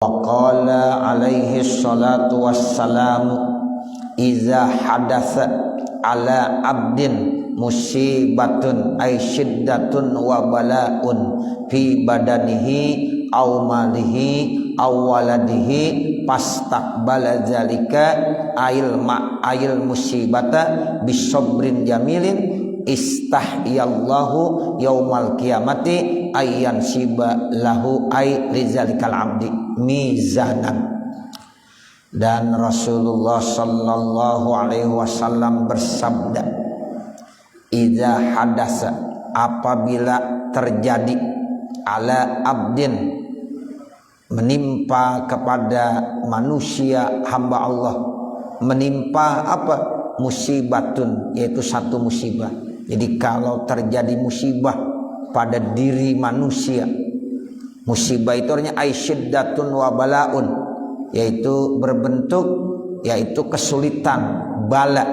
Waqala alaihi salatu wassalamu iza hadatsa ala abdin musibatun ay syiddatun wa bala'un fi badanihi aw malihi aw waladihi pastaqbala zalika ayil musibata bisabrin jamilin istahyallahu yaumal qiyamati ayyan siba lahu ay lizalikal abdi mizanan. Dan Rasulullah sallallahu alaihi wasallam bersabda, idza hadasa, apabila terjadi, ala abdin, menimpa kepada manusia hamba Allah, menimpa apa? Musibatun, yaitu satu musibah. Jadi kalau terjadi musibah pada diri manusia, musibah itu artinya aisyiddatun wa balaun, yaitu berbentuk yaitu kesulitan, bala,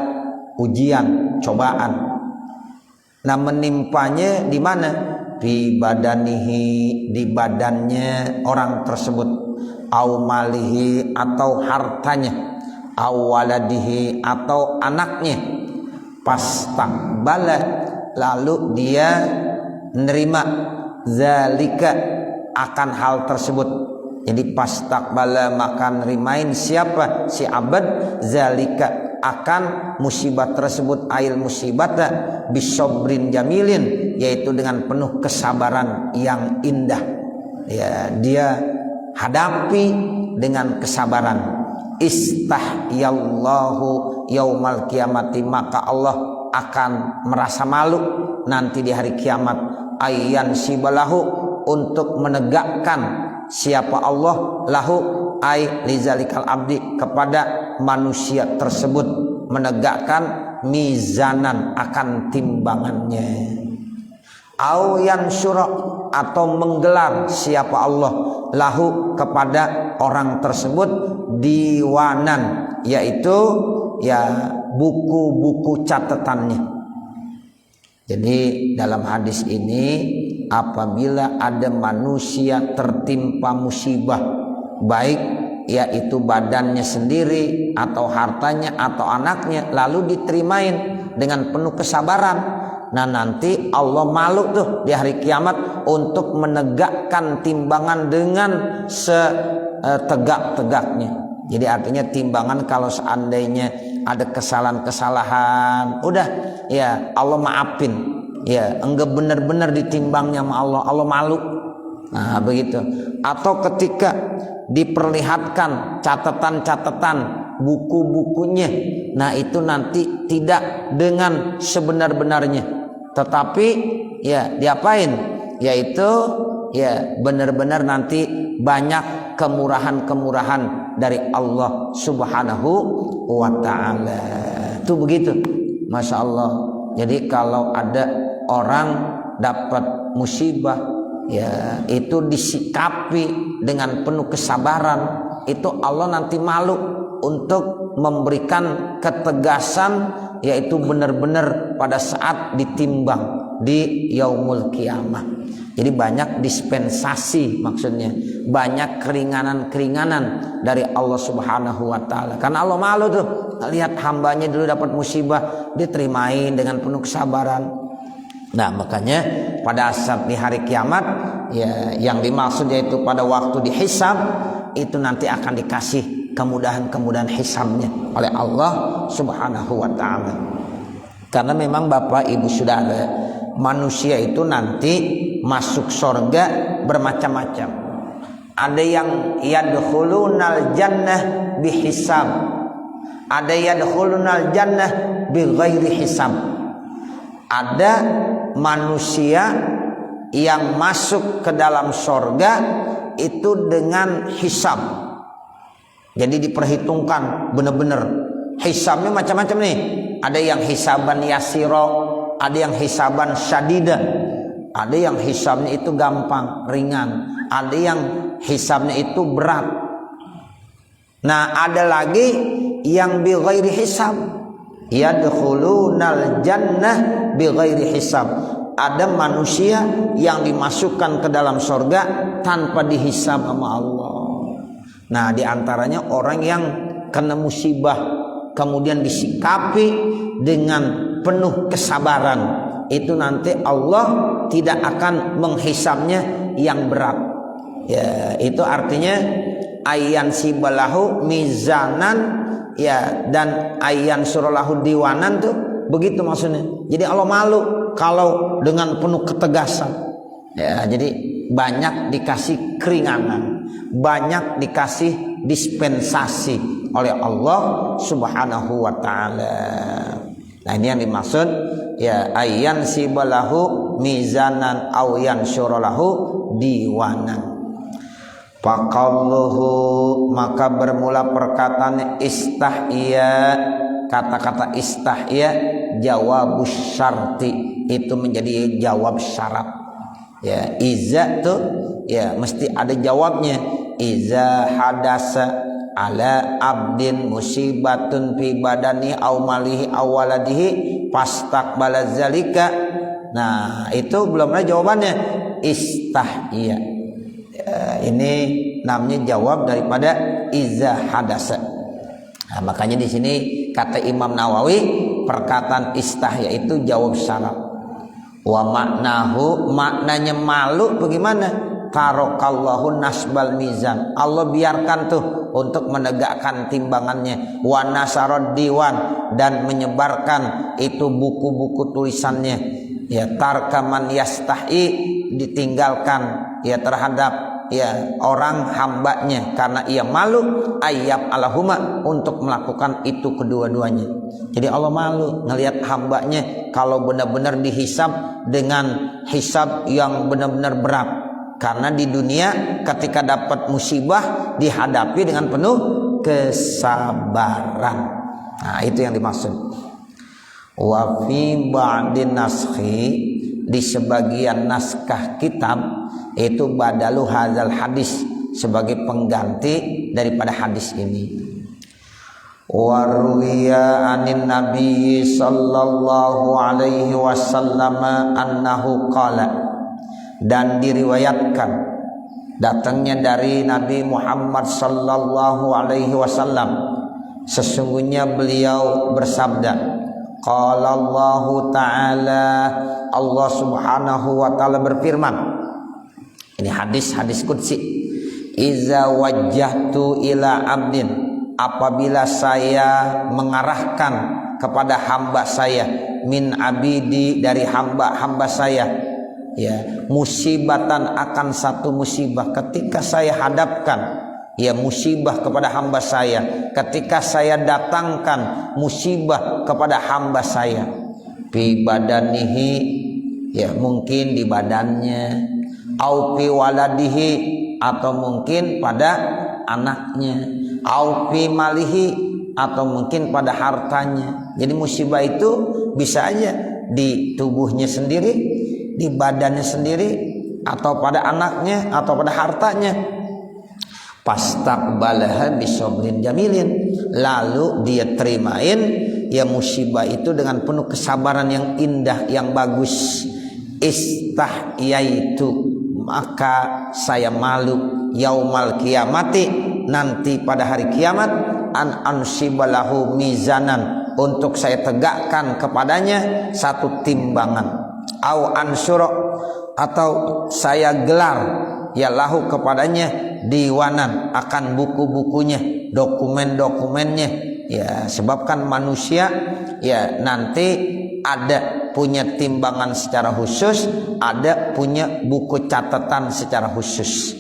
ujian, cobaan. Nah, menimpanya di mana? Di badanihi, di badannya orang tersebut, au malihi, atau hartanya, au waladihi, atau anaknya. Pastaqbala, lalu dia menerima zalika, akan hal tersebut. Jadi pastaqbala, maka nerimain siapa? Si abad, zalika, akan musibah tersebut, ail musibata bisobrin jamilin, yaitu dengan penuh kesabaran yang indah. Ya, dia hadapi dengan kesabaran. Istahyallahu yaumal qiyamati, maka Allah akan merasa malu nanti di hari kiamat, ayyan sibalahu, untuk menegakkan siapa Allah, lahu ay lizalikal abdi, kepada manusia tersebut, menegakkan mizanan, akan timbangannya. Au yansyura, atau menggelar siapa Allah, lahu, kepada orang tersebut, diwanan, yaitu ya buku-buku catatannya. Jadi dalam hadis ini, apabila ada manusia tertimpa musibah, baik yaitu badannya sendiri atau hartanya atau anaknya, lalu diterimain dengan penuh kesabaran, nah nanti Allah malu tuh di hari kiamat untuk menegakkan timbangan dengan setegak-tegaknya. Jadi artinya timbangan kalau seandainya ada kesalahan-kesalahan, udah ya Allah maafin, ya enggak benar-benar ditimbangnya sama Allah, Allah malu. Nah begitu. Atau ketika diperlihatkan catatan-catatan buku-bukunya, nah itu nanti tidak dengan sebenar-benarnya, tetapi ya diapain? Yaitu ya benar-benar nanti banyak kemurahan-kemurahan dari Allah Subhanahu wa ta'ala. Itu begitu, Masya Allah. Jadi kalau ada orang dapat musibah, ya itu disikapi dengan penuh kesabaran, itu Allah nanti malu untuk memberikan ketegasan, yaitu benar-benar pada saat ditimbang di yaumul qiyamah. Jadi banyak dispensasi, maksudnya banyak keringanan-keringanan dari Allah Subhanahu wa ta'ala. Karena Allah malu tuh lihat hambanya dulu dapat musibah, diterimain dengan penuh kesabaran. Nah makanya pada saat di hari kiamat, ya yang dimaksud yaitu pada waktu dihisab, itu nanti akan dikasih kemudahan-kemudahan hisabnya oleh Allah Subhanahu wa ta'ala. Karena memang Bapak Ibu Saudara, manusia itu nanti masuk surga bermacam-macam. Ada yang yadkhulunal jannah bihisab, ada yadkhulunal jannah bighairi hisab. Ada manusia yang masuk ke dalam surga itu dengan hisab. Jadi diperhitungkan benar-benar. Hisabnya macam-macam nih. Ada yang hisaban yasiro, ada yang hisaban syadida, ada yang hisabnya itu gampang, ringan, ada yang hisabnya itu berat. Nah ada lagi yang bighairi hisab, yadkhulunal jannah bighairi hisab. Ada manusia yang dimasukkan ke dalam surga tanpa dihisab sama Allah. Nah, diantaranya orang yang kena musibah kemudian disikapi dengan penuh kesabaran, itu nanti Allah tidak akan menghisabnya yang berat. Ya, itu artinya ayyan sibalahu mizanan, ya, dan ayyan suralahu diwanan tuh begitu maksudnya. Jadi Allah malu kalau dengan penuh ketegasan. Ya, jadi banyak dikasih keringanan, banyak dikasih dispensasi oleh Allah Subhanahu wa taala. Nah, ini yang dimaksud ya ayyan sibalahu mizanan aw yansyuralahu diwanan. Faqalluhu, maka bermula perkataan istahya. Kata-kata istahya jawabus syarti, itu menjadi jawab syarat. Ya, iza tuh ya mesti ada jawabnya. Iza hadasa ala abdin musibatun fi badani aw malihi aw waladihi fastaqbala zalika. Nah, itu belum ada jawabannya. Istahya. Ini namanya jawab daripada iza hadasa. Nah, makanya di sini kata Imam Nawawi, perkataan istahya itu jawab syarat. Wa maknahu, maknanya malu bagaimana? Tarokallahu nasbal mizan, Allah biarkan tuh untuk menegakkan timbangannya. Wa nasarad diwan, dan menyebarkan itu buku-buku tulisannya. Ya, tarkaman yastahi, ditinggalkan ya terhadap ya orang hambanya karena ia malu ayyab alahuma, untuk melakukan itu kedua-duanya. Jadi Allah malu ngelihat hambanya kalau benar-benar dihisab dengan hisab yang benar-benar berat. Karena di dunia ketika dapat musibah dihadapi dengan penuh kesabaran. Nah, itu yang dimaksud. Wa fi ba'din naskhi, di sebagian naskah kitab itu badalu hadzal hadis, sebagai pengganti daripada hadis ini. Wa ruwiya anin nabi sallallahu alaihi wasallam annahu qala, dan diriwayatkan datangnya dari Nabi Muhammad sallallahu alaihi wasallam, sesungguhnya beliau bersabda, qala Allah taala, Allah subhanahu wa taala berfirman. Ini hadis qudsi. Iza wajjahtu ila abdin, apabila saya mengarahkan kepada hamba saya, min abidi, dari hamba-hamba saya, ya, musibatan, akan satu musibah, ketika saya hadapkan ya musibah kepada hamba saya, ketika saya datangkan musibah kepada hamba saya, fi badanihi, ya mungkin di badannya, au fi waladihi, atau mungkin pada anaknya, au fi malihi, atau mungkin pada hartanya. Jadi musibah itu bisa aja di tubuhnya sendiri, di badannya sendiri, atau pada anaknya, atau pada hartanya. Fastaqbalaha bisabrin jamilin, lalu dia terimain ya musibah itu dengan penuh kesabaran yang indah, yang bagus. Istahyaitu, maka saya malu, yaumal kiamati, nanti pada hari kiamat, an ansibalahu mizanan, untuk saya tegakkan kepadanya satu timbangan, au ansuro, atau saya gelar ya lahu kepadanya diwanan, akan buku-bukunya, dokumen-dokumennya. Ya, sebabkan manusia ya nanti ada punya timbangan secara khusus, ada punya buku catatan secara khusus.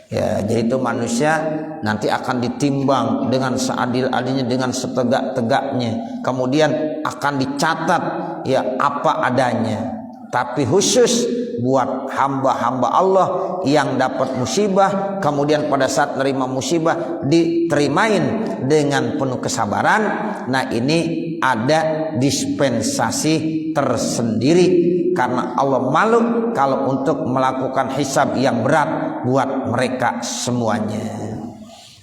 Ya, jadi itu manusia nanti akan ditimbang dengan seadil-adilnya, dengan setegak-tegaknya. Kemudian akan dicatat ya apa adanya. Tapi khusus buat hamba-hamba Allah yang dapat musibah, kemudian pada saat menerima musibah diterimain dengan penuh kesabaran. Nah, ini ada dispensasi tersendiri, karena Allah malu kalau untuk melakukan hisab yang berat buat mereka semuanya.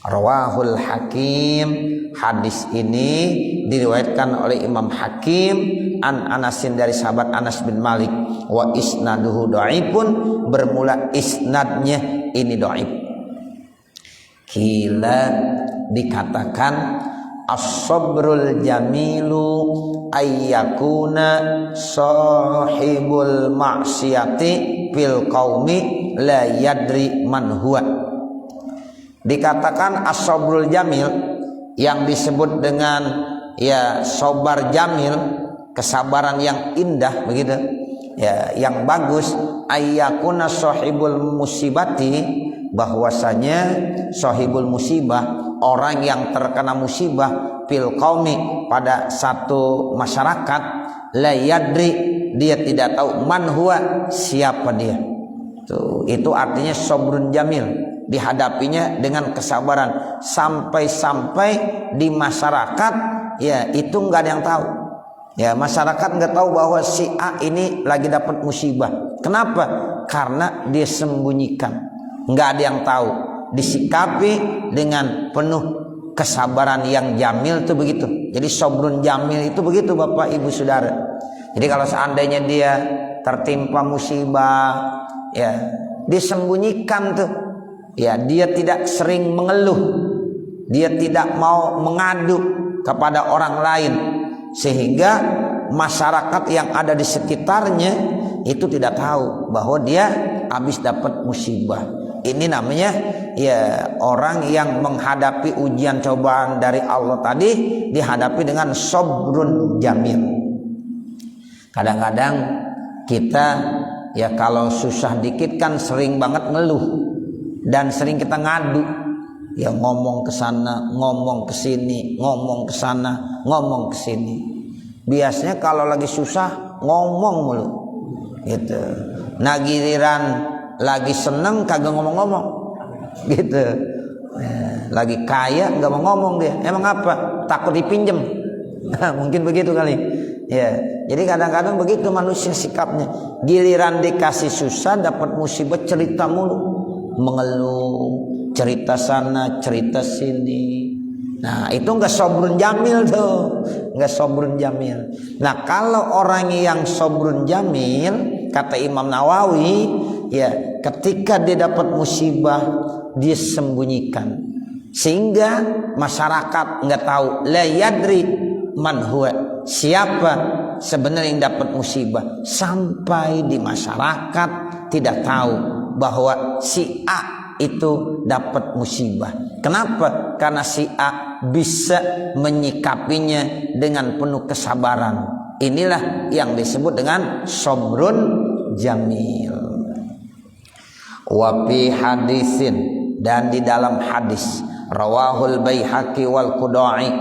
Rawahul Hakim, hadis ini diriwayatkan oleh Imam Hakim an Anasin, dari sahabat Anas bin Malik. Wa isnaduhu dhaifun, bermula isnadnya ini dhaif. Kila dikatakan as-sabrul jamilu ayyakuna sahibul maksiati fil qaumi la yadri man huwa. Dikatakan as-sabrul jamil yang disebut dengan ya sabar jamil, kesabaran yang indah begitu ya, yang bagus. Ayyakuna sahibul musibati, bahwasanya sahibul musibah, orang yang terkena musibah, fil qaumi, pada satu masyarakat, la yadri, dia tidak tahu, man huwa, siapa dia. Tuh, itu artinya sabrun jamil, dihadapinya dengan kesabaran, sampai-sampai di masyarakat ya itu nggak ada yang tahu. Ya, masyarakat nggak tahu bahwa si A ini lagi dapat musibah. Kenapa? Karena dia sembunyikan, nggak ada yang tahu. Disikapi dengan penuh kesabaran yang jamil itu begitu. Jadi sabrun jamil itu begitu, Bapak Ibu Saudara. Jadi kalau seandainya dia tertimpa musibah, ya disembunyikan tuh. Ya, dia tidak sering mengeluh, dia tidak mau mengadu kepada orang lain, sehingga masyarakat yang ada di sekitarnya itu tidak tahu bahwa dia habis dapat musibah. Ini namanya ya orang yang menghadapi ujian cobaan dari Allah tadi dihadapi dengan sabrun jamil. Kadang-kadang kita ya kalau susah dikit kan sering banget ngeluh dan sering kita ngadu. Ya ngomong ke sana, ngomong ke sini, ngomong ke sana, ngomong ke sini. Biasanya kalau lagi susah ngomong mulu. Gitu. Nah giliran lagi seneng kagak ngomong-ngomong. Gitu. Lagi kaya nggak mau ngomong dia. Emang apa? Takut dipinjem. Mungkin begitu kali. Ya. Jadi kadang-kadang begitu manusia sikapnya. Giliran dikasih susah, dapat musibah, cerita mulu, mengeluh. Cerita sana, cerita sini. Nah itu enggak sabrun jamil tuh, enggak sabrun jamil. Nah kalau orang yang sabrun jamil, kata Imam Nawawi, ya ketika dia dapat musibah dia sembunyikan, sehingga masyarakat enggak tahu, la yadri man huwa, siapa sebenarnya yang dapat musibah, sampai di masyarakat tidak tahu bahwa si A itu dapat musibah. Kenapa? Karena si A bisa menyikapinya dengan penuh kesabaran. Inilah yang disebut dengan sabrun jamil. Wa fi hadisin, dan di dalam hadis rawahul Baihaqi wal Qudai.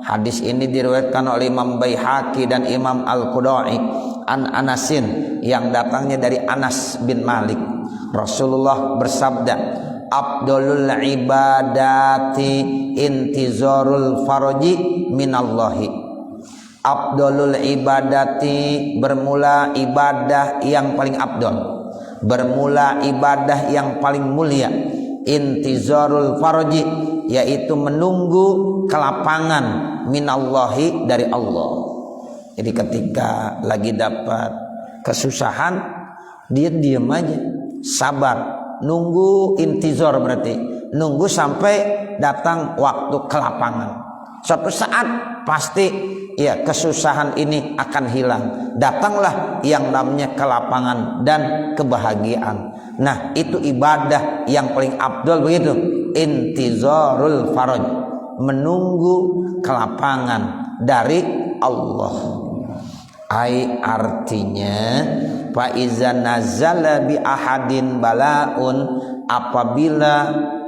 Hadis ini diriwayatkan oleh Imam Baihaqi dan Imam Al-Qudai an Anasin, yang datangnya dari Anas bin Malik. Rasulullah bersabda, Abdulul ibadati intizarul faraji minallahi. Abdulul ibadati, bermula ibadah yang paling abdul, bermula ibadah yang paling mulia. Intizarul faraji, yaitu menunggu kelapangan, minallahi, dari Allah. Jadi ketika lagi dapat kesusahan, dia diam aja, sabar, nunggu. Intizar berarti nunggu sampai datang waktu kelapangan. Suatu saat pasti ya kesusahan ini akan hilang, datanglah yang namanya kelapangan dan kebahagiaan. Nah itu ibadah yang paling abdul begitu, intizarul faraj, menunggu kelapangan dari Allah. Ai artinya fa iza nazala bi ahadin balaun, apabila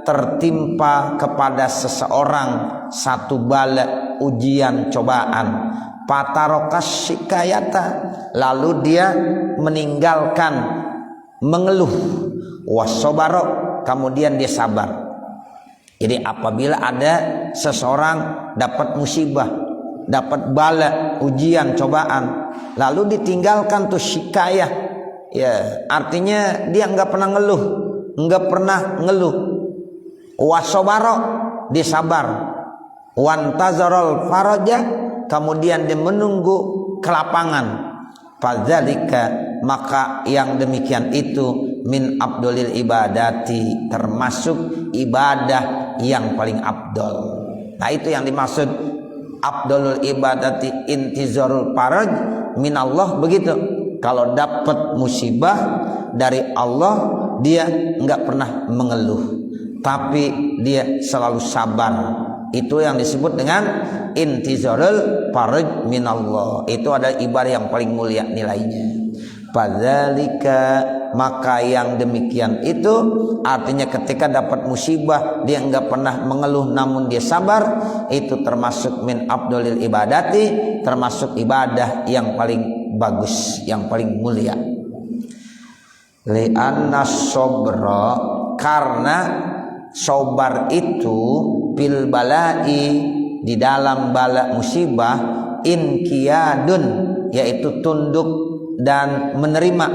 tertimpa kepada seseorang satu bala, ujian, cobaan, patarokas shikayata, lalu dia meninggalkan mengeluh, wasobaro, kemudian dia sabar. Jadi apabila ada seseorang dapat musibah, dapat bala, ujian, cobaan, lalu ditinggalkan tuh shikayah, ya artinya dia nggak pernah ngeluh, nggak pernah ngeluh. Wasobaro, dia sabar. Wantazarul faraja, kemudian dia menunggu kelapangan. Fadzalika, maka yang demikian itu min abdulil ibadati, termasuk ibadah yang paling afdol. Nah itu yang dimaksud afdolul ibadati intizarul faraj minallah, begitu. Kalau dapat musibah dari Allah, dia enggak pernah mengeluh, tapi dia selalu sabar. Itu yang disebut dengan intizarul faraj minallah. Itu ada ibadah yang paling mulia nilainya. Padzalika, maka yang demikian itu artinya ketika dapat musibah dia enggak pernah mengeluh namun dia sabar, itu termasuk min afdolil ibadati, termasuk ibadah yang paling bagus, yang paling mulia. Li'anna sobra, karena sobar itu bil balai, di dalam bala musibah, inqiyadun, yaitu tunduk dan menerima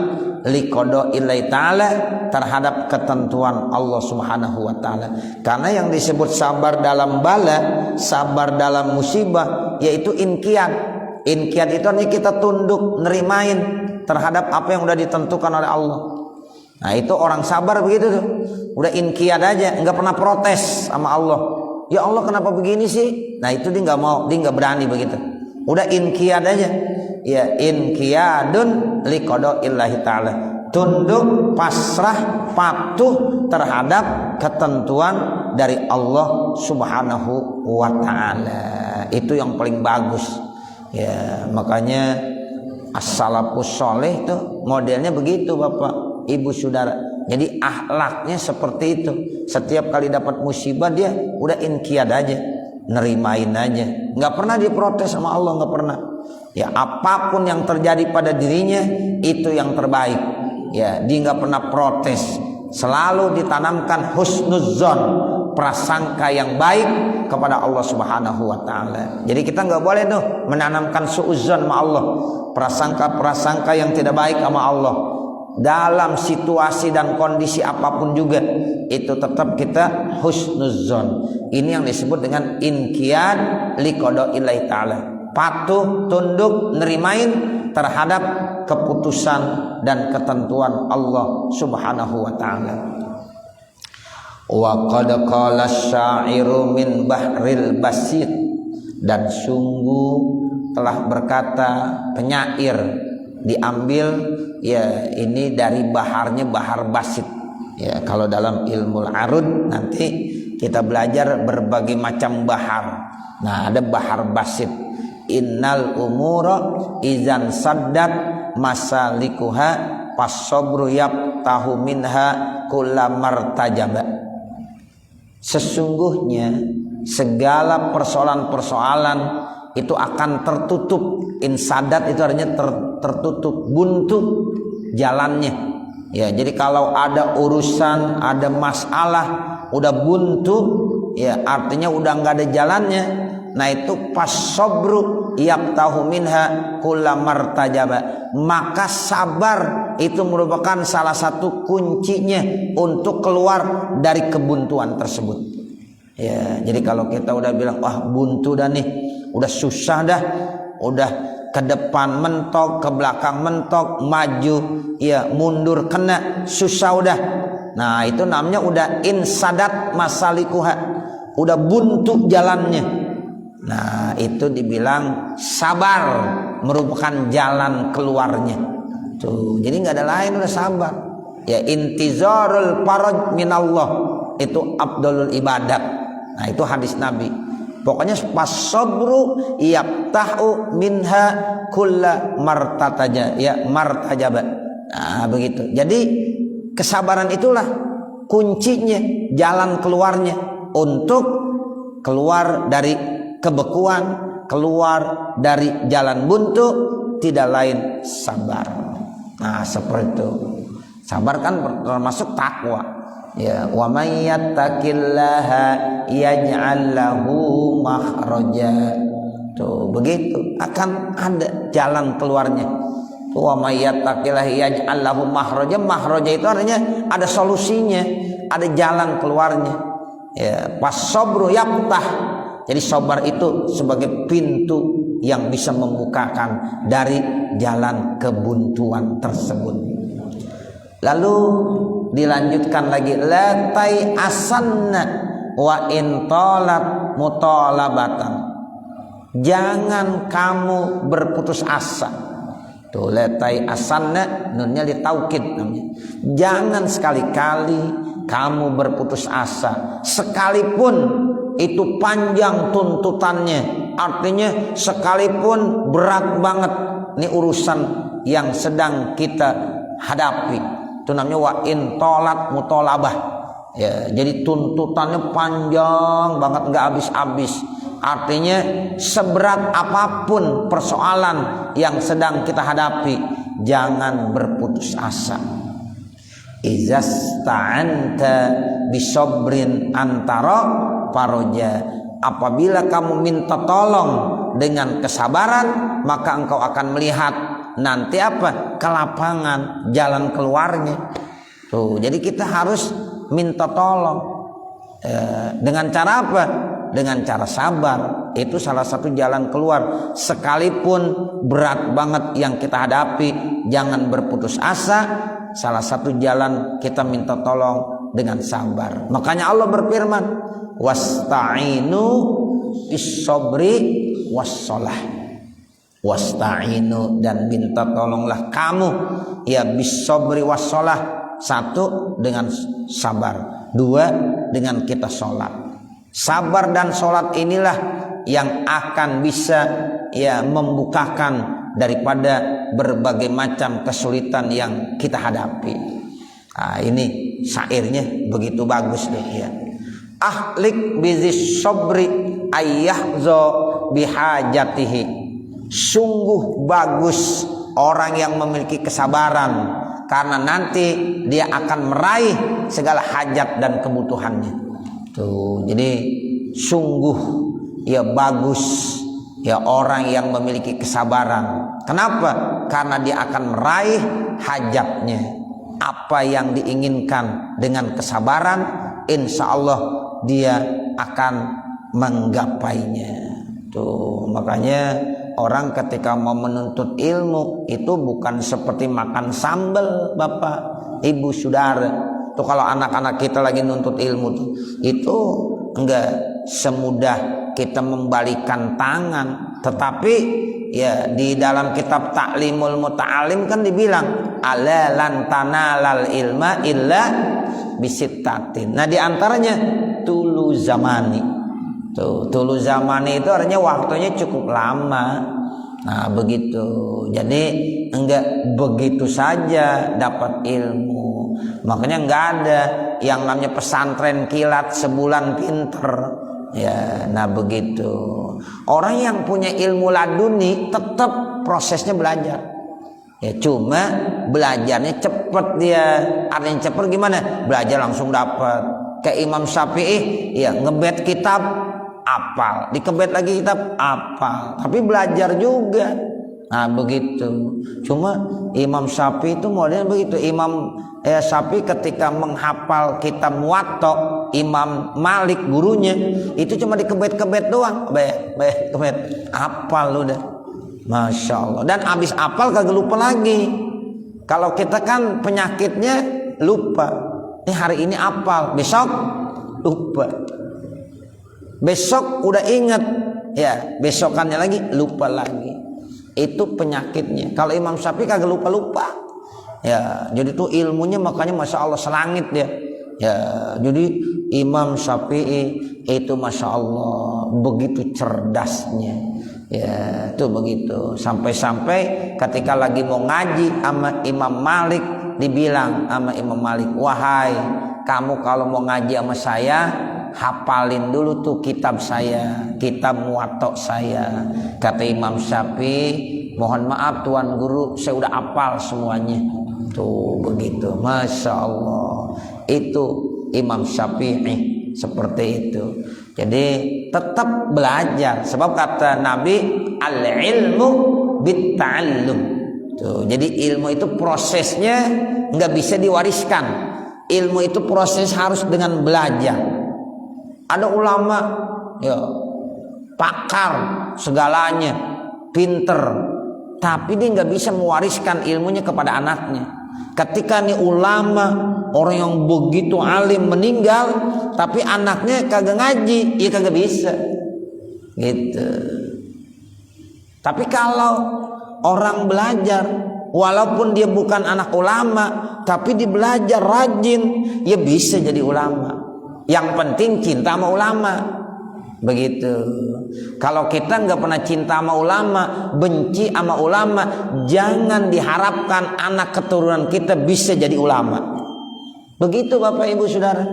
liqodo ilai ta'ala, terhadap ketentuan Allah subhanahu wa ta'ala. Karena yang disebut sabar dalam bala, sabar dalam musibah, yaitu inqiyad. Inqiyad itu artinya kita tunduk, nerimain terhadap apa yang udah ditentukan oleh Allah. Nah itu orang sabar begitu tuh, udah inqiyad aja, nggak pernah protes sama Allah. Ya Allah kenapa begini sih? Nah itu dia nggak mau, dia nggak berani begitu. Udah inqiyad aja. Ya inqiyadun liqodo illahi ta'ala, tunduk, pasrah, patuh terhadap ketentuan dari Allah subhanahu wa ta'ala. Itu yang paling bagus. Ya makanya as-salafus sholeh itu modelnya begitu Bapak Ibu Saudara. Jadi akhlaknya seperti itu. Setiap kali dapat musibah dia udah inqiyad aja, nerimain aja, nggak pernah diprotes sama Allah, nggak pernah. Ya apapun yang terjadi pada dirinya itu yang terbaik. Ya dia nggak pernah protes, selalu ditanamkan husnudzon, prasangka yang baik kepada Allah subhanahu wa ta'ala. Jadi kita nggak boleh tuh menanamkan suudzon sama Allah, prasangka-prasangka yang tidak baik sama Allah. Dalam situasi dan kondisi apapun juga itu tetap kita husnudzon. Ini yang disebut dengan inqiyad liqodo ilai ta'ala, patuh, tunduk, nerimain terhadap keputusan dan ketentuan Allah subhanahu wa ta'ala. Wa qad qala asy-sya'iru min bahril basit, dan sungguh telah berkata penyair, diambil ya ini dari baharnya bahar basit. Ya kalau dalam ilmu arud nanti kita belajar berbagai macam bahar. Nah ada bahar basit. Innal umura izan saddat masalikuha fasobru yabtahu minha kullamartajaba. Sesungguhnya segala persoalan-persoalan itu akan tertutup. Insadat itu artinya tertutup, buntu jalannya. Ya, jadi kalau ada urusan, ada masalah udah buntu, ya artinya udah nggak ada jalannya. Nah itu pasobru yabtahu minha kullamartajaba. Maka sabar itu merupakan salah satu kuncinya untuk keluar dari kebuntuan tersebut. Ya, jadi kalau kita udah bilang wah buntu dah nih, udah susah dah, udah ke depan mentok, ke belakang mentok, maju ya mundur kena, susah udah. Nah itu namanya udah insadat masalikuha, udah buntu jalannya. Nah itu dibilang sabar merupakan jalan keluarnya. Tuh, jadi nggak ada lain, udah sabar. Ya intizarul faraj minallah, itu afdalul ibadat. Nah itu hadis Nabi. Pokoknya pas sabru yabtahu minha kulla martataja, ya martajaba. Nah begitu. Jadi kesabaran itulah kuncinya, jalan keluarnya untuk keluar dari kebekuan, keluar dari jalan buntu, tidak lain sabar. Nah seperti itu. Sabar kan termasuk takwa. Ya, wa may yattaqillaha yaj'al lahu makhraja. Tuh, begitu akan ada jalan keluarnya. Wa may yattaqillaha yaj'al lahu makhraja. Makhraja itu artinya ada solusinya, ada jalan keluarnya. Ya, pas-sabru yaftah. Jadi sabar itu sebagai pintu yang bisa membukakan dari jalan kebuntuan tersebut. Lalu dilanjutkan lagi, la tai asanna wa in talat mutalabatan. Jangan kamu berputus asa. Tuh letai asanna nunnya ditaukid namanya. Jangan sekali-kali kamu berputus asa sekalipun itu panjang tuntutannya. Artinya sekalipun berat banget ini urusan yang sedang kita hadapi. Itu namanya wa in talat mutalabah. Ya, jadi tuntutannya panjang banget nggak habis-habis. Artinya seberat apapun persoalan yang sedang kita hadapi, jangan berputus asa. Izasta'anta bisobrin antara paroja. Apabila kamu minta tolong dengan kesabaran, maka engkau akan melihat nanti apa? Kelapangan, jalan keluarnya. Tuh, jadi kita harus minta tolong. Dengan cara apa? Dengan cara sabar. Itu salah satu jalan keluar. Sekalipun berat banget yang kita hadapi, jangan berputus asa. Salah satu jalan kita minta tolong dengan sabar. Makanya Allah berfirman, wasta'inu bis-sabri was-shalah. Wasta'inu, dan minta tolonglah kamu ya bis-sabri was-shalah. Satu, dengan sabar. Dua, dengan kita sholat. Sabar dan sholat inilah yang akan bisa ya membukakan daripada berbagai macam kesulitan yang kita hadapi. Nah, ini syairnya begitu bagus deh ya. Ahlik bizis sabri ayyahzo bihajatihi. Sungguh bagus orang yang memiliki kesabaran, karena nanti dia akan meraih segala hajat dan kebutuhannya. Tuh, jadi sungguh ya bagus ya orang yang memiliki kesabaran. Kenapa? Karena dia akan meraih hajatnya. Apa yang diinginkan dengan kesabaran, insya Allah dia akan menggapainya. Tuh, makanya orang ketika mau menuntut ilmu itu bukan seperti makan sambal, Bapak, Ibu, Saudara. Tuh kalau anak-anak kita lagi nuntut ilmu tuh, itu enggak semudah kita membalikan tangan. Tetapi ya di dalam kitab Ta'limul Muta'alim kan dibilang ala lan tanalal ilma illa bisittatin. Nah di antaranya tulu zamani. Tuh, tulu zamani itu artinya waktunya cukup lama. Nah begitu. Jadi enggak begitu saja dapat ilmu. Makanya enggak ada yang namanya pesantren kilat sebulan pinter. Ya, nah begitu. Orang yang punya ilmu laduni tetap prosesnya belajar. Ya cuma belajarnya cepet dia. Artinya cepet gimana? Belajar langsung dapat. Kayak Imam Syafi'i, ya ngebet kitab apal, dikebet lagi kitab apal, tapi belajar juga. Nah begitu. Cuma Imam Syafi'i itu modelnya begitu. Imam Syafi'i ketika menghafal kitab Muwatta, Imam Malik gurunya itu cuma dikebet-kebet doang, kebet, apal udah, masya Allah. Dan abis apal kagak lupa lagi. Kalau kita kan penyakitnya lupa. Hari ini apal, besok lupa. Besok udah ingat, ya besokannya lagi lupa lagi. Itu penyakitnya. Kalau Imam Syafi'i kagak lupa-lupa. Ya, jadi tuh ilmunya makanya masya Allah selangit dia. Ya, jadi Imam Syafi'i itu masya Allah begitu cerdasnya. Ya, itu begitu. Sampai-sampai ketika lagi mau ngaji sama Imam Malik, dibilang sama Imam Malik, wahai kamu kalau mau ngaji sama saya, hafalin dulu tuh kitab saya, kitab Muwatta saya. Kata Imam Syafi'i, mohon maaf Tuan Guru, saya udah hafal semuanya. Tuh begitu, masya Allah. Itu Imam Syafi'i seperti itu. Jadi tetap belajar. Sebab kata Nabi, al-ilmu bit-ta'allum. Tuh, jadi ilmu itu prosesnya nggak bisa diwariskan. Ilmu itu proses harus dengan belajar. Ada ulama ya pakar segalanya, pinter, tapi dia nggak bisa mewariskan ilmunya kepada anaknya. Ketika nih ulama orang yang begitu alim meninggal tapi anaknya kagak ngaji, ya kagak bisa gitu. Tapi kalau orang belajar walaupun dia bukan anak ulama tapi dia belajar rajin, ya bisa jadi ulama. Yang penting cinta sama ulama, begitu. Kalau kita nggak pernah cinta sama ulama, benci sama ulama, jangan diharapkan anak keturunan kita bisa jadi ulama. Begitu Bapak Ibu Saudara.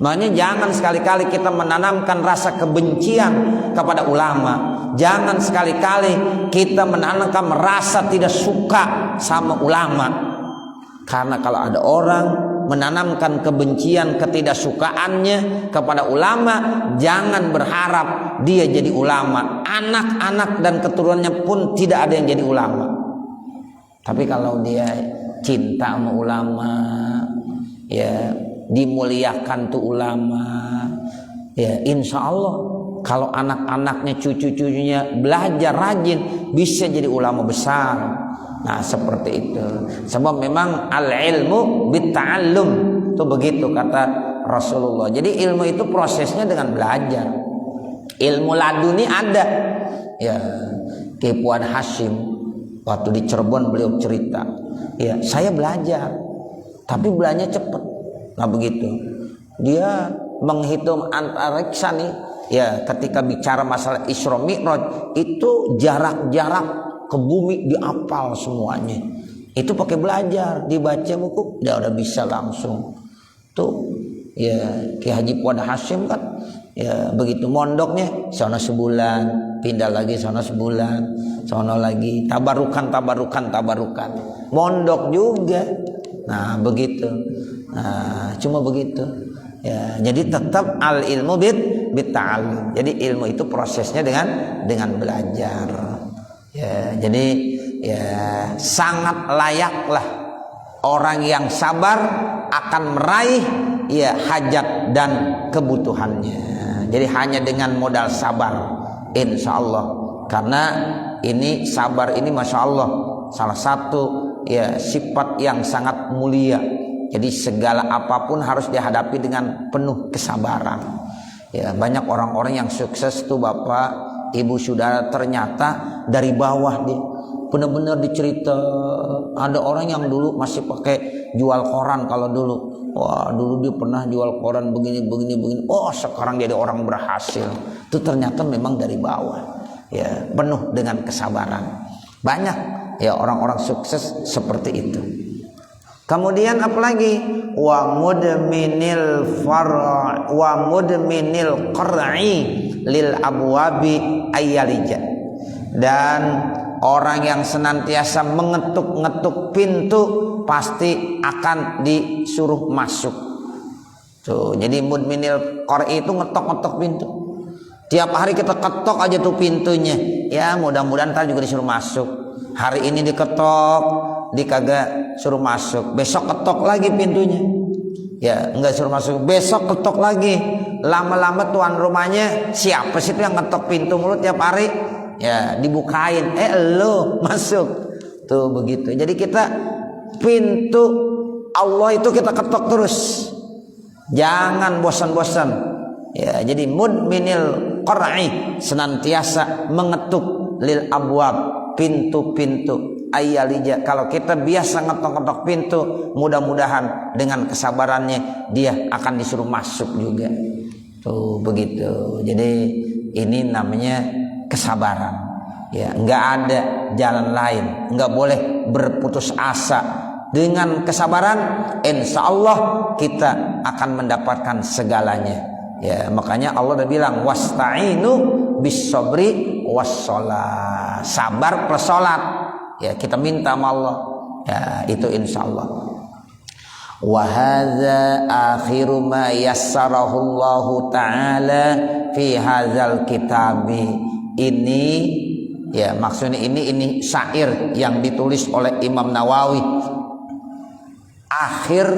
Makanya jangan sekali-kali kita menanamkan rasa kebencian kepada ulama. Jangan sekali-kali kita menanamkan rasa tidak suka sama ulama. Karena kalau ada orang menanamkan kebencian, ketidaksukaannya kepada ulama, jangan berharap dia jadi ulama. Anak-anak dan keturunannya pun tidak ada yang jadi ulama. Tapi kalau dia cinta sama ulama, ya dimuliakan tuh ulama, ya insya Allah kalau anak-anaknya, cucu-cucunya belajar rajin, bisa jadi ulama besar. Nah seperti itu. Sebab memang al-ilmu bitta'allum, tuh begitu kata Rasulullah. Jadi ilmu itu prosesnya dengan belajar. Ilmu laduni ada. Ya, Ki Fuad Hasyim waktu di Cirebon beliau cerita, ya saya belajar, tapi belajarnya cepat. Nah begitu. Dia menghitung antariksa nih, ya ketika bicara masalah Isra Mi'raj itu jarak-jarak ke bumi dihafal semuanya. Itu pakai belajar, dibaca buku, udah bisa langsung. Tuh, ya Ki Haji Fuad Hasyim kan, ya begitu mondoknya, sono sebulan, pindah lagi sono sebulan, sono lagi, tabarukan, mondok juga. Nah begitu. Nah, cuma begitu. Ya, jadi tetap al ilmu bit ta'allum. Jadi ilmu itu prosesnya dengan belajar. Ya, jadi ya sangat layaklah orang yang sabar akan meraih ya hajat dan kebutuhannya. Jadi hanya dengan modal sabar, insya Allah. Karena ini sabar ini masya Allah salah satu ya sifat yang sangat mulia. Jadi segala apapun harus dihadapi dengan penuh kesabaran. Ya, banyak orang-orang yang sukses tuh Bapak, Ibu Saudara, ternyata dari bawah dia. Benar-benar dicerita, ada orang yang dulu masih pakai jual koran kalau dulu. Wah, dulu dia pernah jual koran begini. Oh, sekarang jadi orang berhasil. Itu ternyata memang dari bawah. Ya, penuh dengan kesabaran. Banyak ya orang-orang sukses seperti itu. Kemudian apalagi wa mudminil qur'i lil abwabi ayyalija, dan orang yang senantiasa mengetuk-ngetuk pintu pasti akan disuruh masuk. Tuh, jadi mudminil qur'i itu ngetok-ngetok pintu. Tiap hari kita ketok aja tuh pintunya. Ya mudah-mudahan ntar juga disuruh masuk. Hari ini diketok, dikagak suruh masuk. Besok ketok lagi pintunya. Ya enggak suruh masuk. Besok ketok lagi. Lama-lama tuan rumahnya, siapa sih itu yang ngetok pintu mulu tiap hari? Ya dibukain. Lo masuk. Tuh begitu. Jadi kita pintu Allah itu kita ketok terus. Jangan bosan-bosan. Ya, jadi mudminil qur'i, senantiasa mengetuk lil abwab, pintu-pintu ayyalija. Kalau kita biasa ngetok-ngetok pintu, mudah-mudahan dengan kesabarannya dia akan disuruh masuk juga. Tuh begitu. Jadi ini namanya kesabaran. Ya, enggak ada jalan lain, enggak boleh berputus asa. Dengan kesabaran, insya Allah kita akan mendapatkan segalanya. Ya, makanya Allah udah bilang wasta'inu bis sabri was shalah. Sabar plus salat. Ya, kita minta sama Allah. Ya, itu insyaallah. Wa hadza akhiru ma yassarahu Allah taala fi hadzal kitabi. Ini ya maksudnya ini syair yang ditulis oleh Imam Nawawi. Akhir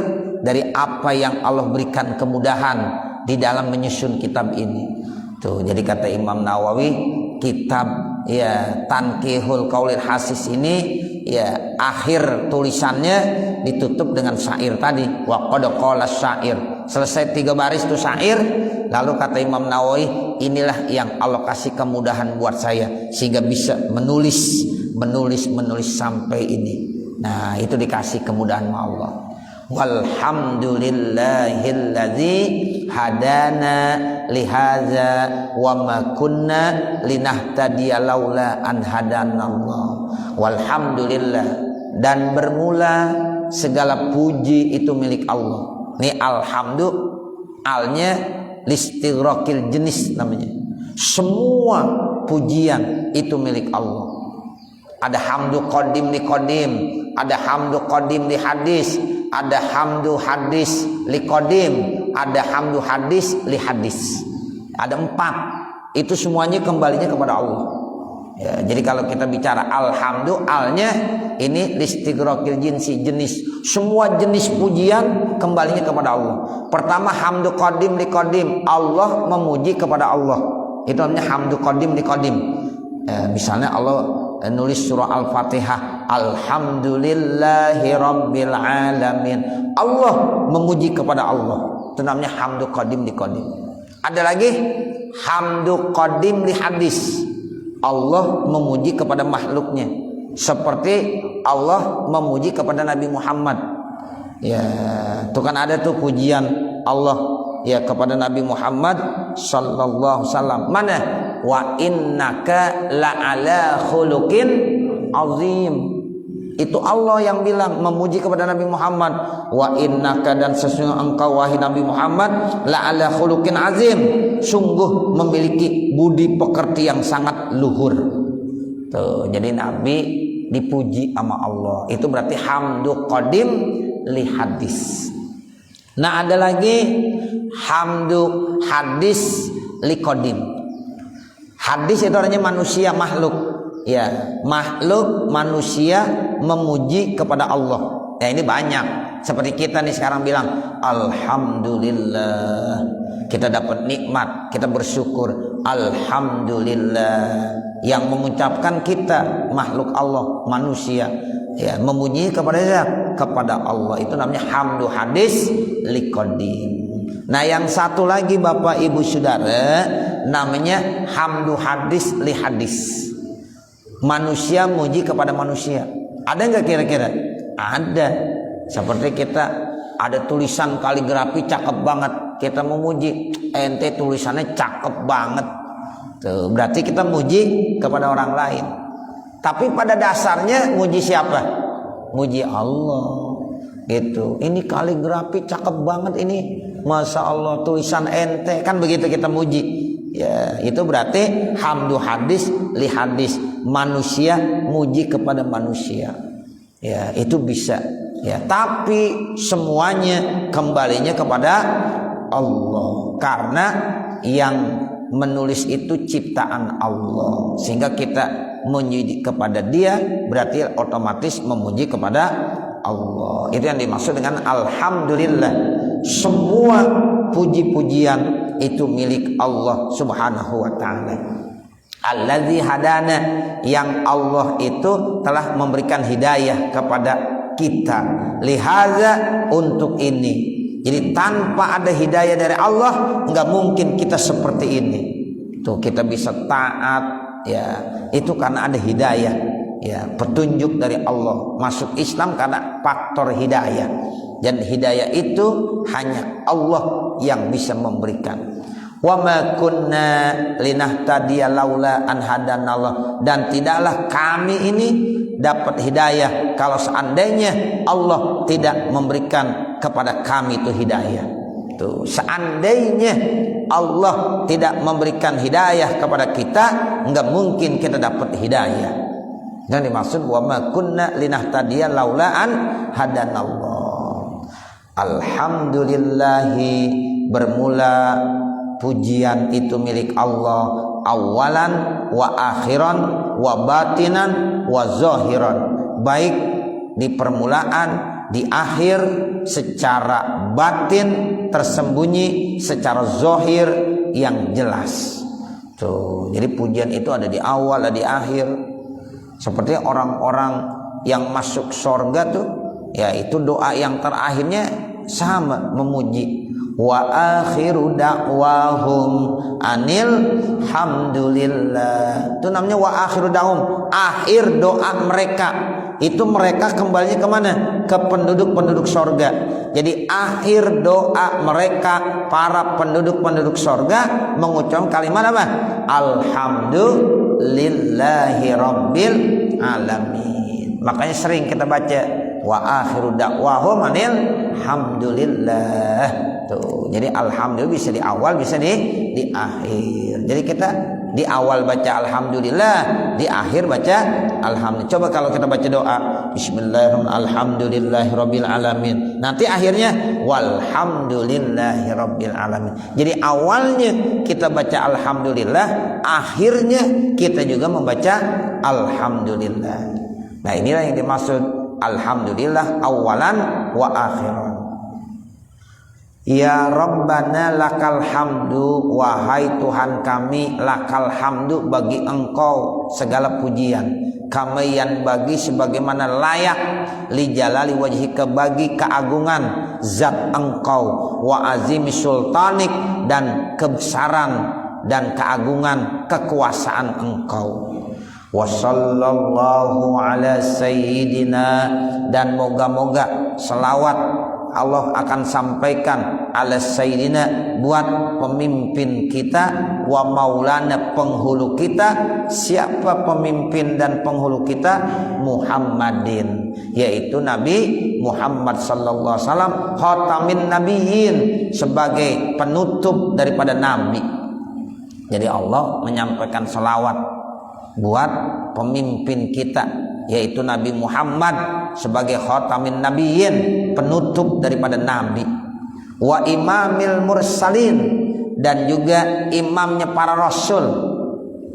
dari apa yang Allah berikan kemudahan di dalam menyusun kitab ini. Tuh, jadi kata Imam Nawawi, kitab ya Tanqihul Qaulil Hasis ini ya akhir tulisannya ditutup dengan syair tadi, wa qad qala syair. Selesai 3 baris itu syair, lalu kata Imam Nawawi, inilah yang Allah kasih kemudahan buat saya sehingga bisa menulis sampai ini. Nah, itu dikasih kemudahan sama Allah. Walhamdulillahilladzi hadana lihadza wa ma kunna linahtadiya laula an hadanallah. Walhamdulillah, dan bermula segala puji itu milik Allah. Ini alhamdu, alnya listighraqil jenis namanya. Semua pujian itu milik Allah. Ada hamdu qadim li qadim, ada hamdu qadim li hadis, ada hamdu hadis li qadim, ada hamdu hadis li hadis. Ada 4. Itu semuanya kembalinya kepada Allah. Ya, jadi kalau kita bicara alhamdu, alnya ini listighraqil jinsi, jenis. Semua jenis pujian kembalinya kepada Allah. Pertama hamdu qadim li qadim, Allah memuji kepada Allah. Itu namanya hamdu qadim li qadim. Misalnya Allah nulis surah Al-Fatihah, alhamdulillahi rabbil alamin, Allah memuji kepada Allah. Itu namanya hamdu qadim li qadim. Ada lagi hamdu qadim li hadis, Allah memuji kepada makhluknya, seperti Allah memuji kepada Nabi Muhammad. Ya, itu kan ada tuh pujian Allah ya kepada Nabi Muhammad sallallahu alaihi wasallam. Mana? Wa innaka la'ala khuluqin azim. Itu Allah yang bilang, memuji kepada Nabi Muhammad. Wa innaka, dan sesungguhnya engkau wahai Nabi Muhammad, la'ala khuluqin azim, sungguh memiliki budi pekerti yang sangat luhur. Tuh, jadi Nabi dipuji sama Allah. Itu berarti hamdu qadim li hadis. Nah, ada lagi hamdu hadis li qadim. Hadis itu artinya manusia, makhluk. Ya, makhluk manusia memuji kepada Allah. Ya, ini banyak. Seperti kita nih sekarang bilang alhamdulillah. Kita dapat nikmat, kita bersyukur. Alhamdulillah. Yang mengucapkan kita makhluk Allah, manusia. Ya, memuji kepada Allah. Itu namanya hamdu hadis liqadim. Nah, yang satu lagi Bapak Ibu Saudara, namanya hamdu hadis li hadis. Manusia muji kepada manusia. Ada nggak kira-kira? Ada. Seperti kita ada tulisan kaligrafi cakep banget, kita memuji, ente tulisannya cakep banget. Tuh, berarti kita muji kepada orang lain. Tapi pada dasarnya muji siapa? Muji Allah. Gitu. Ini kaligrafi cakep banget ini. Masya Allah, tulisan ente, kan begitu kita muji. Ya, itu berarti hamdu hadis li hadis. Manusia muji kepada manusia. Ya, itu bisa. Ya, tapi semuanya kembalinya kepada Allah. Karena yang menulis itu ciptaan Allah. Sehingga kita memuji kepada Dia, berarti otomatis memuji kepada Allah. Itu yang dimaksud dengan alhamdulillah. Semua puji-pujian itu milik Allah Subhanahu wa taala. Allazi hadana, yang Allah itu telah memberikan hidayah kepada kita. Lihaza, untuk ini. Jadi tanpa ada hidayah dari Allah, enggak mungkin kita seperti ini. Tuh, kita bisa taat, ya, itu karena ada hidayah, ya, petunjuk dari Allah. Masuk Islam karena faktor hidayah. Dan hidayah itu hanya Allah yang bisa memberikan. Wa ma kunna linahtadiya laula an hadanallah, dan tidaklah kami ini dapat hidayah kalau seandainya Allah tidak memberikan kepada kami itu hidayah. Tuh, seandainya Allah tidak memberikan hidayah kepada kita, enggak mungkin kita dapat hidayah. Dan dimaksud wa ma kunna linahtadiya laula an hadanallah. Alhamdulillahi, bermula pujian itu milik Allah, awalan wa akhiran wa batinan wa zahiran, baik di permulaan, di akhir, secara batin tersembunyi, secara zahir yang jelas. Tuh, jadi pujian itu ada di awal, ada di akhir. Seperti orang-orang yang masuk surga tuh, Ya, itu doa yang terakhirnya sama memuji. Wa akhiru da'wahum anil hamdulillah. Itu namanya wa akhiru da'wahum, akhir doa mereka. Itu mereka kembalinya kemana? Ke penduduk-penduduk sorga. Jadi akhir doa mereka para penduduk-penduduk sorga mengucapkan kalimat apa? Alhamdulillahi rabbil alamin. Makanya sering kita baca wa akhiru da'wahum anil hamdulillah. Tuh. Jadi alhamdulillah bisa di awal, bisa di akhir. Jadi kita di awal baca alhamdulillah, di akhir baca alhamdulillah. Coba kalau kita baca doa bismillahirrahmanirrahim alhamdulillahirabbil alamin. Nanti akhirnya walhamdulillahirabbil alamin. Jadi awalnya kita baca alhamdulillah, akhirnya kita juga membaca alhamdulillah. Nah, inilah yang dimaksud alhamdulillah awalan wa akhiran. Ya Rabbana lakal hamdu, wahai Tuhan kami, lakal hamdu, bagi Engkau segala pujian, kamayan bagi sebagaimana layak, li jalali wajhika, bagi keagungan zat Engkau, wa azimi sultanik, dan kebesaran dan keagungan kekuasaan Engkau. Wa sallallahu ala sayyidina, dan moga-moga selawat Allah akan sampaikan ala sayyidina, buat pemimpin kita, wa maulana, penghulu kita. Siapa pemimpin dan penghulu kita? Muhammadin, yaitu Nabi Muhammad sallallahu alaihi wasallam, khatamin nabiyyin, sebagai penutup daripada nabi. Jadi Allah menyampaikan selawat buat pemimpin kita, yaitu Nabi Muhammad sebagai khatamin nabiyyin, penutup daripada nabi. Wa imamil mursalin, dan juga imamnya para rasul.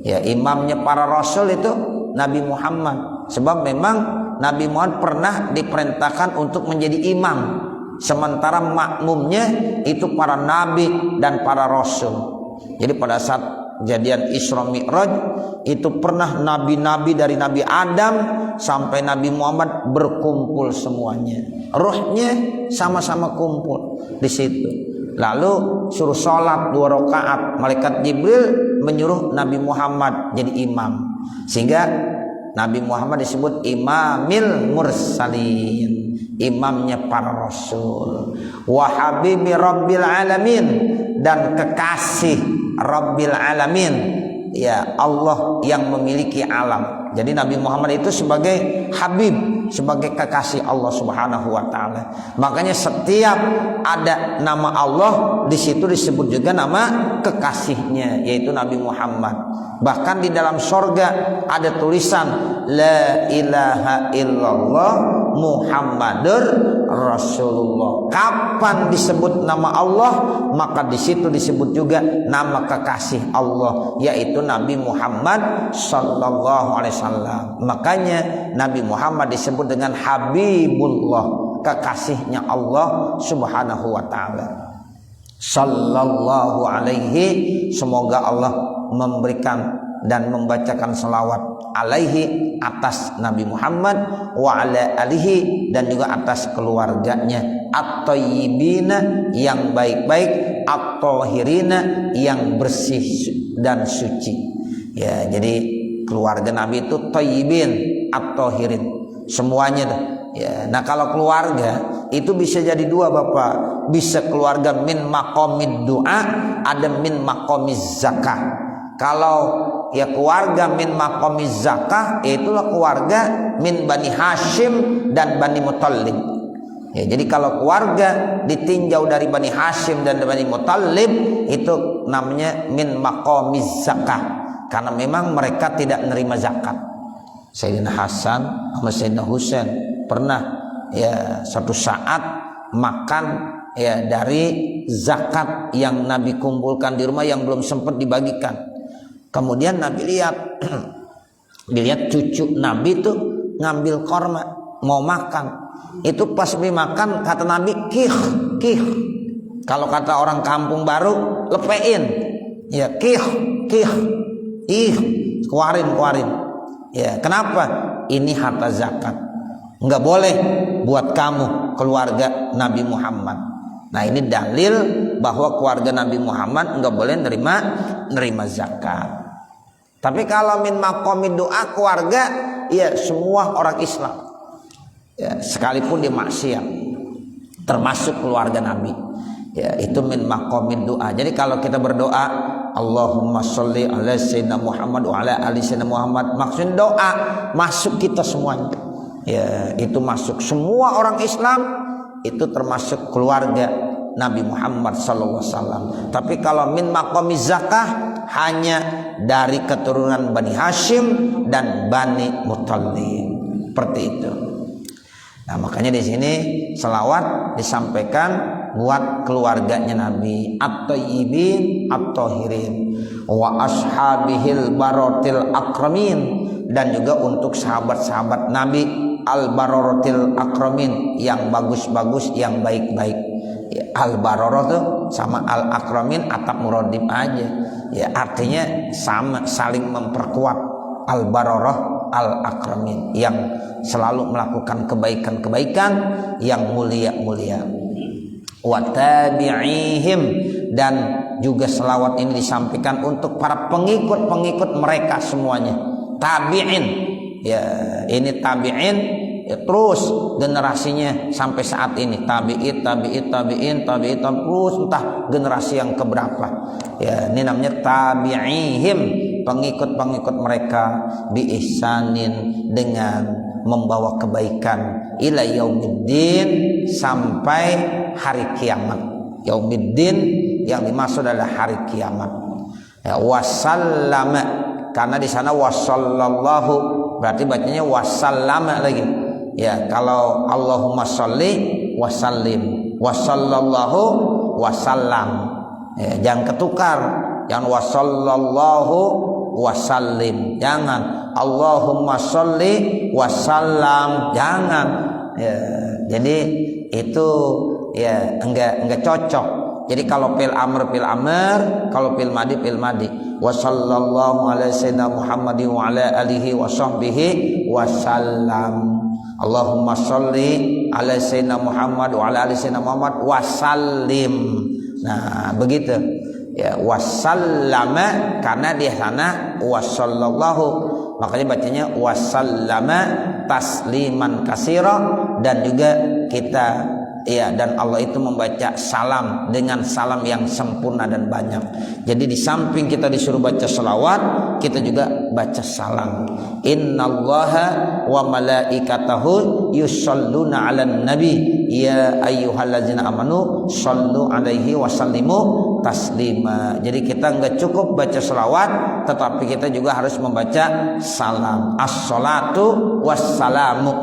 Ya, imamnya para rasul itu Nabi Muhammad. Sebab memang Nabi Muhammad pernah diperintahkan untuk menjadi imam, sementara makmumnya itu para nabi dan para rasul. Jadi pada saat kejadian Isra Mi'raj itu pernah nabi-nabi dari Nabi Adam sampai Nabi Muhammad berkumpul semuanya. Ruhnya sama-sama kumpul di situ. Lalu suruh sholat 2 rakaat. Malaikat Jibril menyuruh Nabi Muhammad jadi imam. Sehingga Nabi Muhammad disebut imamil mursalin, imamnya para rasul. Wa habibi rabbil alamin, dan kekasih Rabbil alamin, ya Allah yang memiliki alam. Jadi Nabi Muhammad itu sebagai habib, sebagai kekasih Allah Subhanahu wa taala. Makanya setiap ada nama Allah, di situ disebut juga nama kekasihnya, yaitu Nabi Muhammad. Bahkan di dalam sorga ada tulisan la ilaha illallah Muhammadur Rasulullah. Kapan disebut nama Allah, maka di situ disebut juga nama kekasih Allah, yaitu Nabi Muhammad sallallahu alaihi wasallam. Makanya Nabi Muhammad disebut dengan Habibullah, kekasihnya Allah Subhanahu wa taala. Sallallahu alaihi, semoga Allah memberikan dan membacakan selawat alaihi, atas Nabi Muhammad, wa ala alihi, dan juga atas keluarganya, at-thayyibina, yang baik-baik, at-thahirina, yang bersih dan suci. Ya, jadi keluarga Nabi itu thayyibin, at-thahirin, semuanya tuh. Ya, nah kalau keluarga itu bisa jadi 2 Bapak, bisa keluarga min maqamid du'a, ada min maqamiz zakah. Kalau ya keluarga min maqamiz zakah, itulah keluarga min Bani Hashim dan Bani Muttalib. Ya, jadi kalau keluarga ditinjau dari Bani Hashim dan Bani Muttalib, itu namanya min maqamiz zakah, karena memang mereka tidak menerima zakat. Sayyidina Hasan sama Sayyidina Husain pernah ya suatu saat makan ya dari zakat yang Nabi kumpulkan di rumah yang belum sempat dibagikan. Kemudian Nabi dilihat cucu Nabi tuh ngambil korma mau makan. Itu pas Nabi makan, kata Nabi kih. Kalau kata orang kampung baru, lepein. Ya, kih. Keluarin. Ya, kenapa? Ini harta zakat. Enggak boleh buat kamu keluarga Nabi Muhammad. Nah, ini dalil bahwa keluarga Nabi Muhammad enggak boleh nerima zakat. Tapi kalau min maqamid doa keluarga, ya semua orang Islam, ya, sekalipun dia maksiat, termasuk keluarga Nabi, ya itu min maqamid doa. Jadi kalau kita berdoa Allahumma sholli ala sayyidina Muhammad wa ala ali sayyidina Muhammad, maksud doa masuk kita semuanya, ya itu masuk semua orang Islam, itu termasuk keluarga Nabi Muhammad sallallahu alaihi wasallam. Tapi kalau min maqamiz zakah hanya dari keturunan Bani Hashim dan Bani Muttalib, seperti itu. Nah, makanya di sini selawat disampaikan buat keluarganya Nabi at-tayyibin at-tahirin wa ashabihil barotil akramin, dan juga untuk sahabat-sahabat Nabi al-barotil akramin, yang bagus-bagus, yang baik-baik. Ya, al-baroroh tuh sama al-akramin atap muradib aja, ya artinya sama, saling memperkuat. Al-baroroh al-akramin, yang selalu melakukan kebaikan-kebaikan, yang mulia-mulia. Wa tabi'ihim, dan juga selawat ini disampaikan untuk para pengikut-pengikut mereka semuanya. Tabi'in, ya ini tabi'in, ya, terus generasinya sampai saat ini tabi'in terus entah generasi yang keberapa, ya ini namanya tabi'ihim, pengikut-pengikut mereka bi ihsanin, dengan membawa kebaikan, ila yaumiddin, sampai hari kiamat. Yaumiddin yang dimaksud adalah hari kiamat. Ya, wasallama, karena di sana wasallallahu berarti bacanya wasallama lagi. Ya, kalau Allahumma sholli wasallim, wasallallahu wasallam, ya, jangan ketukar, jangan wasallallahu wasallim, jangan Allahumma sholli wasallam, jangan, ya, jadi itu ya enggak cocok. Jadi kalau fil amr, kalau fil madi wa sallallahu ala sayyidina Muhammadin wa ala alihi wa sahbihi wasallam. Allahumma sholli ala sayyidina Muhammad wa ala ali sayyidina Muhammad wasallim. Nah, begitu. Ya, wasallama, karena di sana wasallallahu, makanya bacanya wasallama tasliman katsira, dan juga kita, ya, dan Allah itu membaca salam dengan salam yang sempurna dan banyak. Jadi di samping kita disuruh baca selawat, kita juga baca salam. Innallaha wa malaikatahu yusholluna 'alan nabi ya ayyuhallazina amanu shollu 'alaihi wa sallimu taslima. Jadi kita enggak cukup baca selawat, tetapi kita juga harus membaca salam. As-sholatu wassalamu,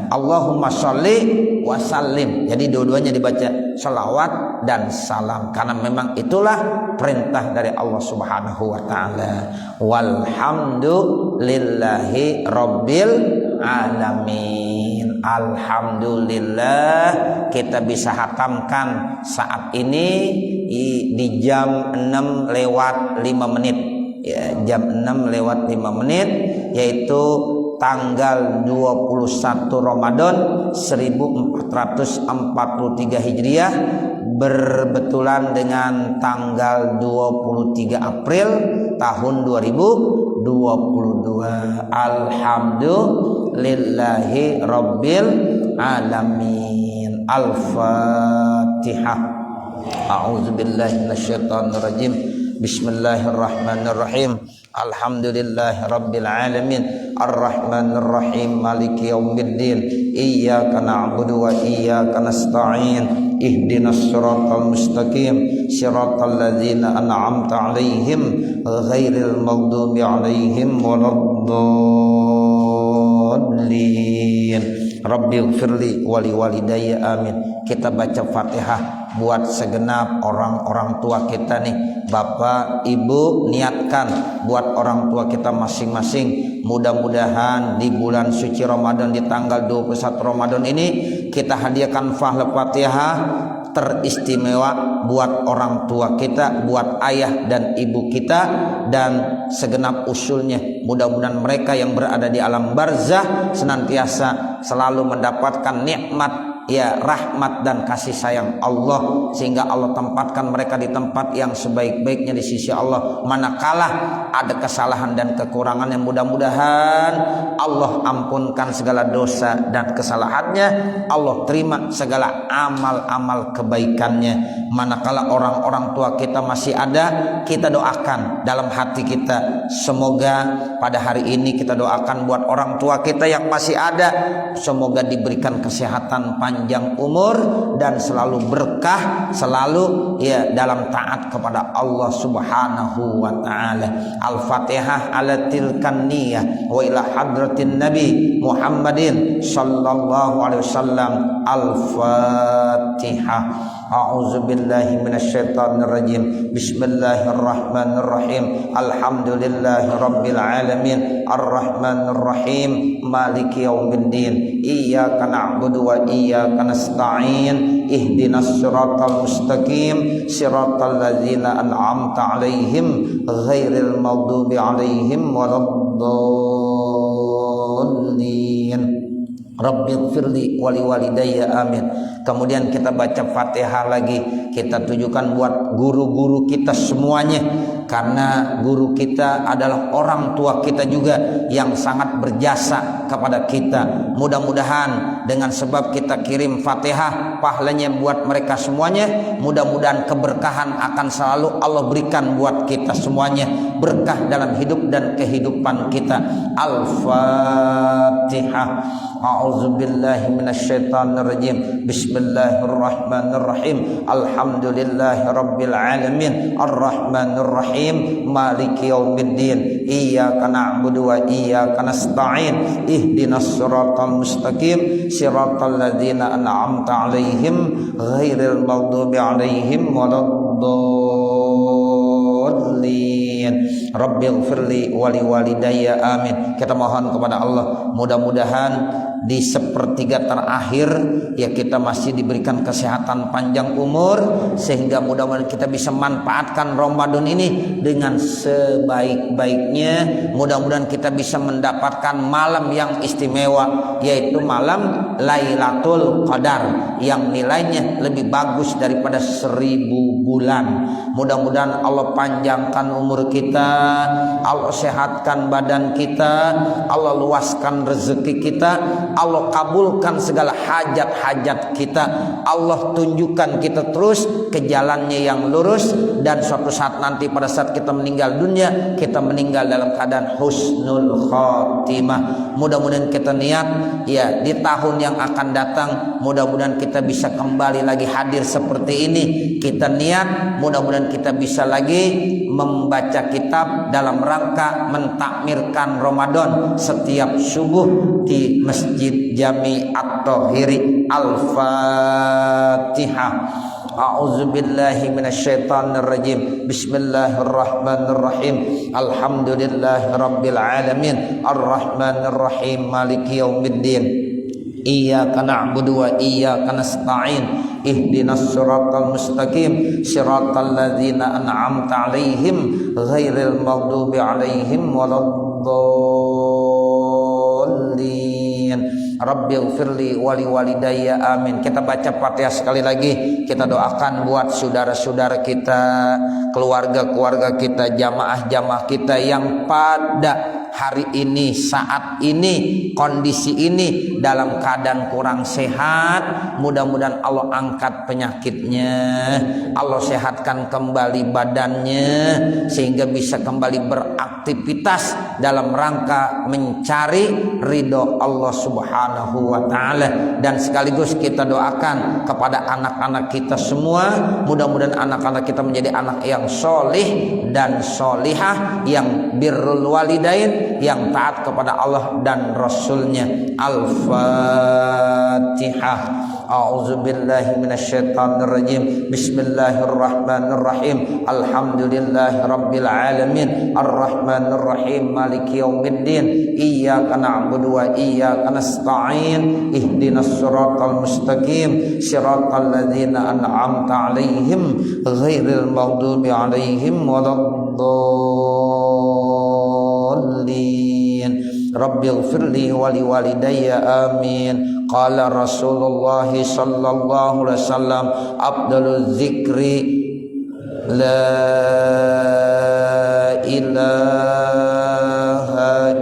Allahumma sholli wa sallim. Jadi dua-duanya dibaca salawat dan salam, karena memang itulah perintah dari Allah Subhanahu wa taala. Walhamdulillahi rabbil alamin. Alhamdulillah kita bisa hatamkan saat ini di jam 6 lewat 5 menit. Ya, jam 6 lewat 5 menit, yaitu tanggal 21 Ramadan 1443 Hijriah, berbetulan dengan tanggal 23 April tahun 2022. Alhamdulillahi rabbil alamin. Al-Fatihah. A'udzubillahi minasyaitonir rajim. Bismillahirrahmanirrahim. Alhamdulillahi rabbil alamin. Ar-Rahmanir Rahim. Maliki yaumiddin. Iyyaka na'budu wa iyyaka nasta'in. Ihdinas siratal mustaqim. Siratal ladzina an'amta 'alaihim ghairil maghdubi 'alaihim waladdallin. Rabbighfirli wa liwalidayya amin. Kita baca Fatihah buat segenap orang-orang tua kita nih. Bapak, Ibu, niatkan buat orang tua kita masing-masing. Mudah-mudahan di bulan suci Ramadan, di tanggal 21 Ramadan ini, kita hadiahkan fahla Fatihah teristimewa buat orang tua kita, buat ayah dan ibu kita dan segenap usulnya. Mudah-mudahan mereka yang berada di alam barzah senantiasa selalu mendapatkan nikmat, ya, rahmat dan kasih sayang Allah, sehingga Allah tempatkan mereka di tempat yang sebaik-baiknya di sisi Allah. Manakala ada kesalahan dan kekurangan, yang mudah-mudahan Allah ampunkan segala dosa dan kesalahannya, Allah terima segala amal-amal kebaikannya. Manakala orang-orang tua kita masih ada, kita doakan dalam hati kita, semoga pada hari ini kita doakan buat orang tua kita yang masih ada, semoga diberikan kesehatan panjang umur dan selalu berkah, selalu ya dalam taat kepada Allah Subhanahu wa taala. Al-Fatihah ala tilkan niyah wa ila hadratin Nabi Muhammadin sallallahu alaihi wasallam. Al-Fatihah. A'udzu billahi minasyaitonir rajim. Bismillahirrahmanirrahim. Alhamdulillahi rabbil alamin. Arrahmanir rahim. Maliki yaumiddin. Iyyaka na'budu wa iyyaka nasta'in. Ihdinas siratal mustaqim. Siratal ladzina an'amta 'alaihim ghairil maghdubi 'alaihim waladdallin. Rabbighfirli wali walidayya amin. Kemudian kita baca Fatihah lagi, kita tujukan buat guru-guru kita semuanya, karena guru kita adalah orang tua kita juga yang sangat berjasa kepada kita. Mudah-mudahan dengan sebab kita kirim Fatihah, pahalanya buat mereka semuanya. Mudah-mudahan keberkahan akan selalu Allah berikan buat kita semuanya, berkah dalam hidup dan kehidupan kita. Al-Fatihah. A'udzubillahi minasyaitonirrajim. Bismillahirrahmanirrahim. Alhamdulillahi rabbil alamin. Arrahmanir rahim. Maliki yaumiddin. Iyyaka na'budu wa iyyaka nasta'in. Ihdinas siratal mustaqim. Siratal ladzina an'amta 'alaihim ghairil maghdubi 'alaihim waladdallin. Rabbighfirli wali walidayya amin. Kita mohon kepada Allah, mudah-mudahan di sepertiga terakhir ya kita masih diberikan kesehatan panjang umur, sehingga mudah-mudahan kita bisa manfaatkan Ramadan ini dengan sebaik-baiknya. Mudah-mudahan kita bisa mendapatkan malam yang istimewa, yaitu malam Lailatul Qadar, yang nilainya lebih bagus daripada 1000 bulan. Mudah-mudahan Allah panjangkan umur kita, Allah sehatkan badan kita, Allah luaskan rezeki kita, Allah kabulkan segala hajat-hajat kita, Allah tunjukkan kita terus ke jalannya yang lurus, dan suatu saat nanti pada saat kita meninggal dunia, kita meninggal dalam keadaan husnul khotimah. Mudah-mudahan kita niat ya di tahun yang akan datang, mudah-mudahan kita bisa kembali lagi hadir seperti ini. Kita niat mudah-mudahan kita bisa lagi membaca kitab dalam rangka mentakmirkan Ramadan setiap subuh di Masjid Jami At-Thahiri. Al-Fatihah. A'udzubillahi minasyaitonirrajim. Bismillahirrahmanirrahim. Alhamdulillahi rabbil alamin. Arrahmanir rahim. Maliki yaumiddin. Iyyaka na'budu wa iyyaka nasta'in. Ihdinas siratal mustaqim. Siratal ladzina an'amta 'alaihim ghairil maghdubi 'alaihim waladdallin. Rabbighfirli wali walidayya amin. Kita baca Fatihah sekali lagi. Kita doakan buat saudara-saudara kita, keluarga-keluarga kita, jamaah-jamaah kita yang pada hari ini, saat ini, kondisi ini dalam keadaan kurang sehat. Mudah-mudahan Allah angkat penyakitnya, Allah sehatkan kembali badannya, sehingga bisa kembali beraktivitas dalam rangka mencari ridho Allah Subhanahu wa ta'ala. Dan sekaligus kita doakan kepada anak-anak kita semua, mudah-mudahan anak-anak kita menjadi anak yang solih dan solihah, yang birrul walidain, yang taat kepada Allah dan Rasulnya. Al-Fatihah. A'udzubillahi minasyaitonirrajim. Bismillahirrahmanirrahim. Alhamdulillahirabbil alamin. Arrahmanirrahim. Maliki yaumiddin. Iyyaka na'budu wa iyyaka nasta'in. Ihdinas siratal mustaqim. Siratal ladzina an'amta 'alaihim ghairil maghdubi 'alaihim waladdallin. Rabbighfirli wa liwalidayya amin. Qala Rasulullah sallallahu alaihi wasallam afdaluz zikri la ilaha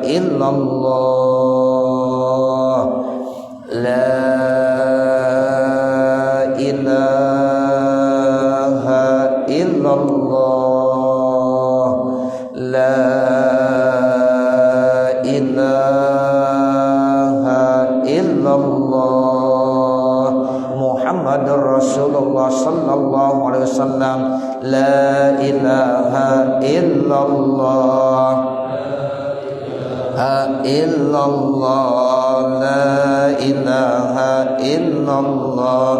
illallah, la ilaha illallah, la Muhammadur Rasulullah sallallahu alaihi wasallam, la ilaha illallah, illallah, la ilaha illallah,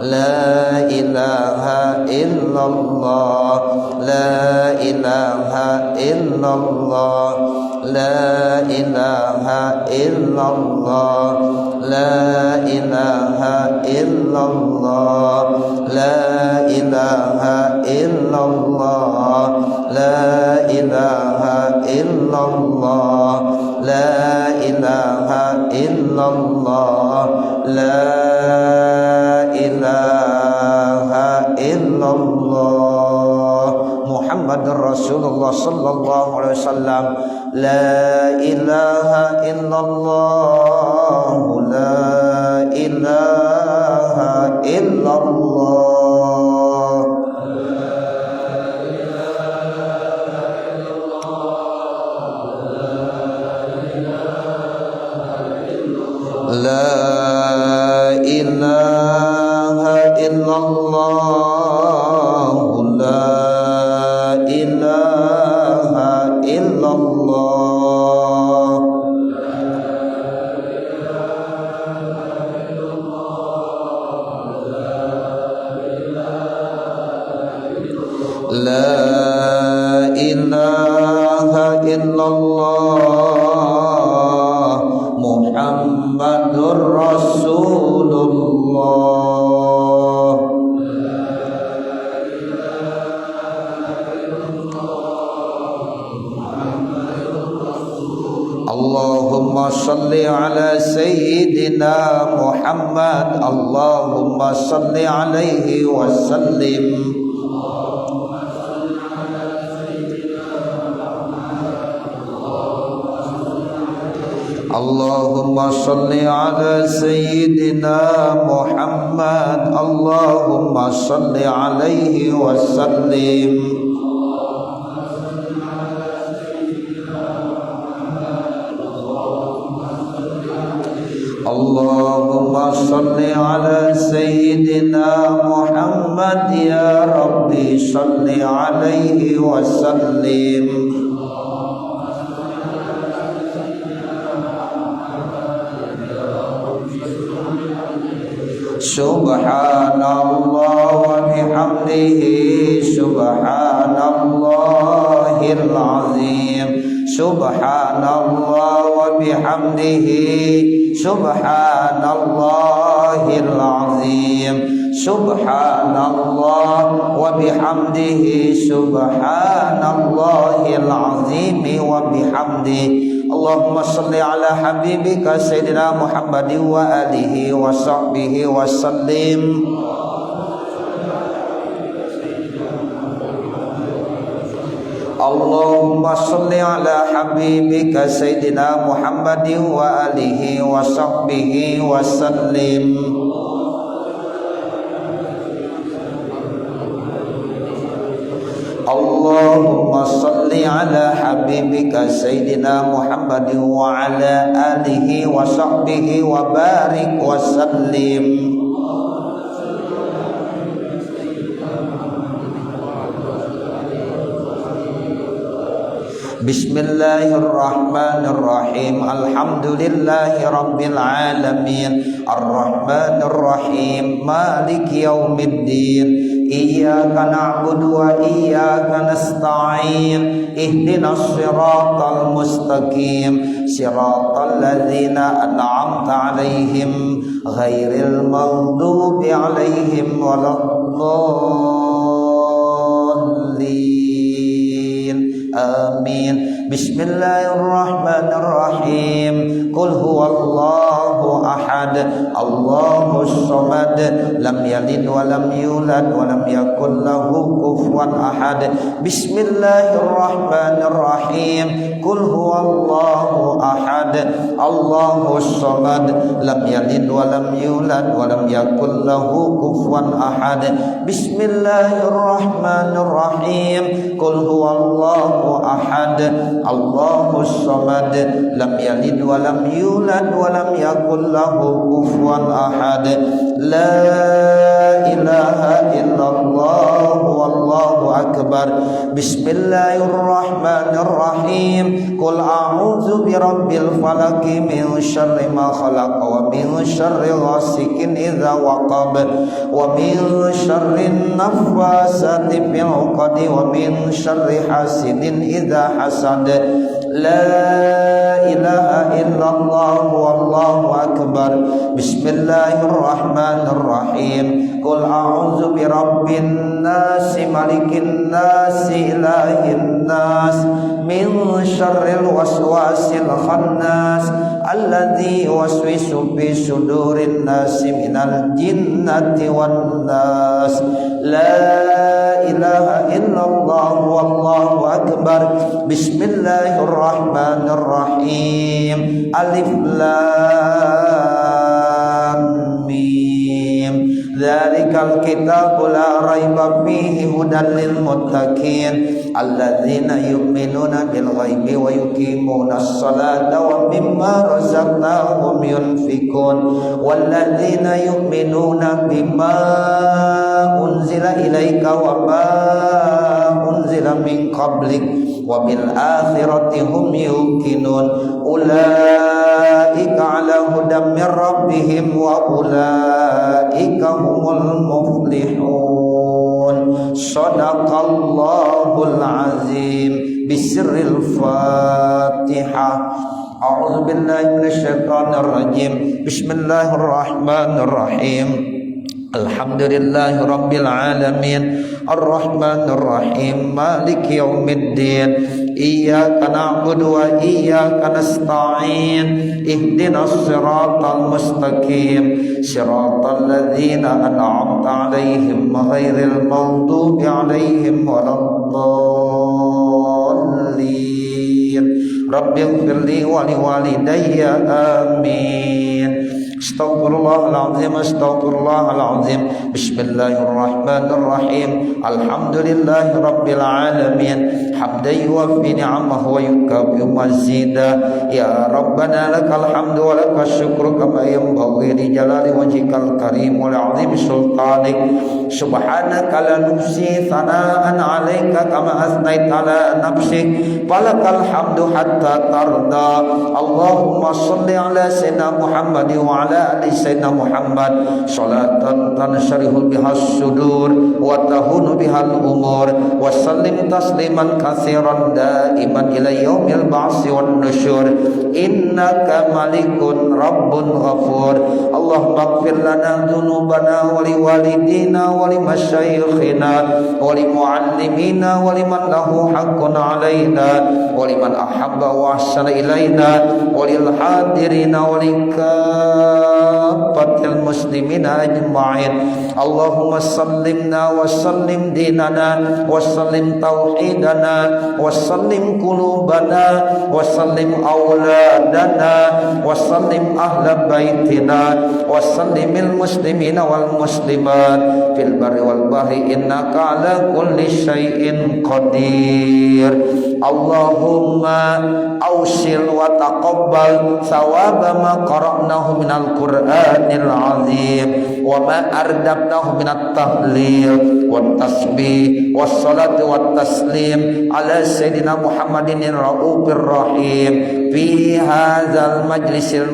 la ilaha illallah, la ilaha illallah, la ilaha illallah, la ilaha illallah, la ilaha illallah, la ilaha illallah, la ilaha illallah, la ilaha illallah. Muhammadur Rasulullah sallallahu alaihi wasallam, la ilaha illallah, la ilaha illallah, la ilaha illallah, la ilaha illallah, la ilaha illallah, Muhammadur Rasulullah. Allahumma salli ala sayyidina Muhammad. Allahumma salli alaihi wa sallim. Allahumma salli ala sayyidina Muhammad. Allahumma salli alaihi wa sallim. Allahumma salli ala sayyidina Muhammad ya Rabbi salli alaihi wa sallim. Subhanallah wa bihamdihi, subhanallahil azim, subhanallah wa bihamdihi, subhanallahil azim, subhanallah wa bihamdihi, subhanallahil azim wa bihamdihi. Allahumma salli ala habibika sayyidina Muhammadin wa alihi wa sahbihi wa sallim. Allahumma salli ala habibika sayyidina Muhammadin wa alihi wa sahbihi wa sallim. Allahumma salli ala habibika sayyidina Muhammadin wa ala alihi wa sahbihi wa barik wa sallim. Bismillahirrahmanirrahim. Alhamdulillahi rabbil alamin. Ar-Rahmanir Rahim, Maliki Yaumiddin. Iyyaka na'budu wa iyyaka nasta'in. Ihdinas siratal mustaqim, siratal ladzina an'amta 'alaihim ghairil maghdubi 'alaihim waladdallin. Amin. Bismillahirrahmanirrahim. Qul huwallahu ahad, Allahus samad, lam yalid wa lam yulad wa lam yakul lahu kufuwan ahad. Bismillahirrahmanirrahim. Qul huwallahu ahad, Allahus samad, lam yalid wa lam yulad wa lam yakul lahu kufuwan ahad. Bismillahirrahmanirrahim. Qul huwallahu ahad, Allahus samad, lam yalid wa lam yulad wa lam yakul lahu kufuwan ahad. La ilaha illallah wallahu akbar. Bismillahirrahmanirrahim. Qul a'udzu birabbil falaq min syarri ma khalaq wa min syarri ghasikin idza waqab wa min syarri naffasati fil 'uqad wa min syarri hasidin idza hasad. La ilaha illallah wallahu akbar. Bismillahirrahmanirrahim. Qul a'udzu birabbin nas, malikin nas, ilahin nas, min syarril waswasil khannas, alladzi yuwaswisu fi sudurin nas, minal jinnati wan nas. La ilaha illallah wallahu akbar. Bismillahirrahmanirrahim. Alif lam mim. Dzalikal kitabu la raiba fihi hudan lil muttaqin alladzina yu'minuna bil ghaibi wa yuqimunas salata wa mimma razaqnahum yunfikun walladzina yu'minuna bima unzila ilaika wa ma unzila min qablik wa bil akhirati hum yuqinun ulaika ala hudan min rabbihim wa ulaika humul muflihun. Shadaqallahul azim. Bisirril Fatihah. A'udzu billahi minasyaitonir rajim. Bismillahirrahmanirrahim. Alhamdulillahi rabbil alamin, arrahmanir rahim, maliki yaumiddin. Iyyaka na'budu wa iyyaka nasta'in. Ihdinas siratal mustaqim, siratal ladzina an'amta 'alaihim ghairil maghdubi 'alaihim waladdallin. Rabbighfirli wa liwalidayya. Amin. Astaghfirullahaladzim, astaghfirullahaladzim. Bismillahirrahmanirrahim. Alhamdulillahi rabbil alamin, hamdan yuwaffi ni'amahu wa yukafi mazida. Ya Rabbana lakal hamdu wa lakas syukru kama yanbaghi li jalali wajhikal karim wa li'azimi sultanik. Subhanaka la nuhsi thana'an 'alaika kama asnaita 'ala nafsik, falakal hamdu hatta tarda. Allahumma shalli 'ala sayyidina Muhammadin wa 'ala ali sayyidina Muhammad salatan tansyarihu bihas sudur wa tahunu bihal umur wa sallim tasliman katsiran daiman ila yaumil ba'si wan nusyur. Innaka malikun rabbun ghafur. Allahumma ighfir lana dzunubana wa liwalidina wa limasyayikhina wa limuallimina wa liman lahu haqqun alaina wa liman ahabba wa ahsana ilaina wa lil hadirina wa likafatil muslimina ajma'in. Allahumma sallimna wa sallim dinana wa sallim tauhidana wa sallim qulubana wa sallim awladana wa sallim ahla baitina wa sallimil muslimina wal muslimat fil barri wal bahri innaka ala kulli syai'in qadir. Allahumma awsil wa taqabbal thawaba ma qara'nahu minal qur'anil azim wa ma ardabnahu minat tahlil wat tasbih was salatu wat taslim ala sayyidina Muhammadin raufir rahim fi hadzal majlisil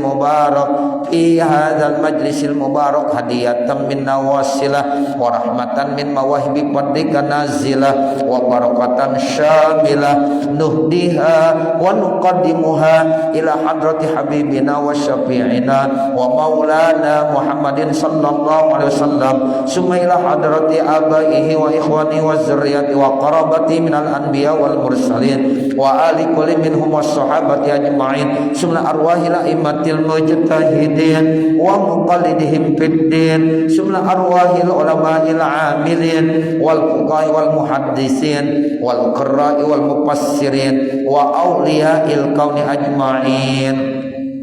mubarak hadiyatan minna wasilah wa rahmatan min mawahibi fadlika nazilah wa barakatan syamilah nuhdiha wa nuqaddimuha ila hadrati habibina wa syafi'ina wa maulana Muhammadin sallallahu alaihi wasallam summa ila hadrati abaihi wa ikhwani wa zurriyyati wa qarabati minal anbiya wal mursalin wa ali kulli minhum was sahabati ajma'in summa arwahil a'immatil mujtahidin wa muqallidihim fid din summa arwahil ulama'il 'amilin wal fuqaha wal muhaddisin wal qurra'i wal mufassirin wa awliya'il kauni ajma'in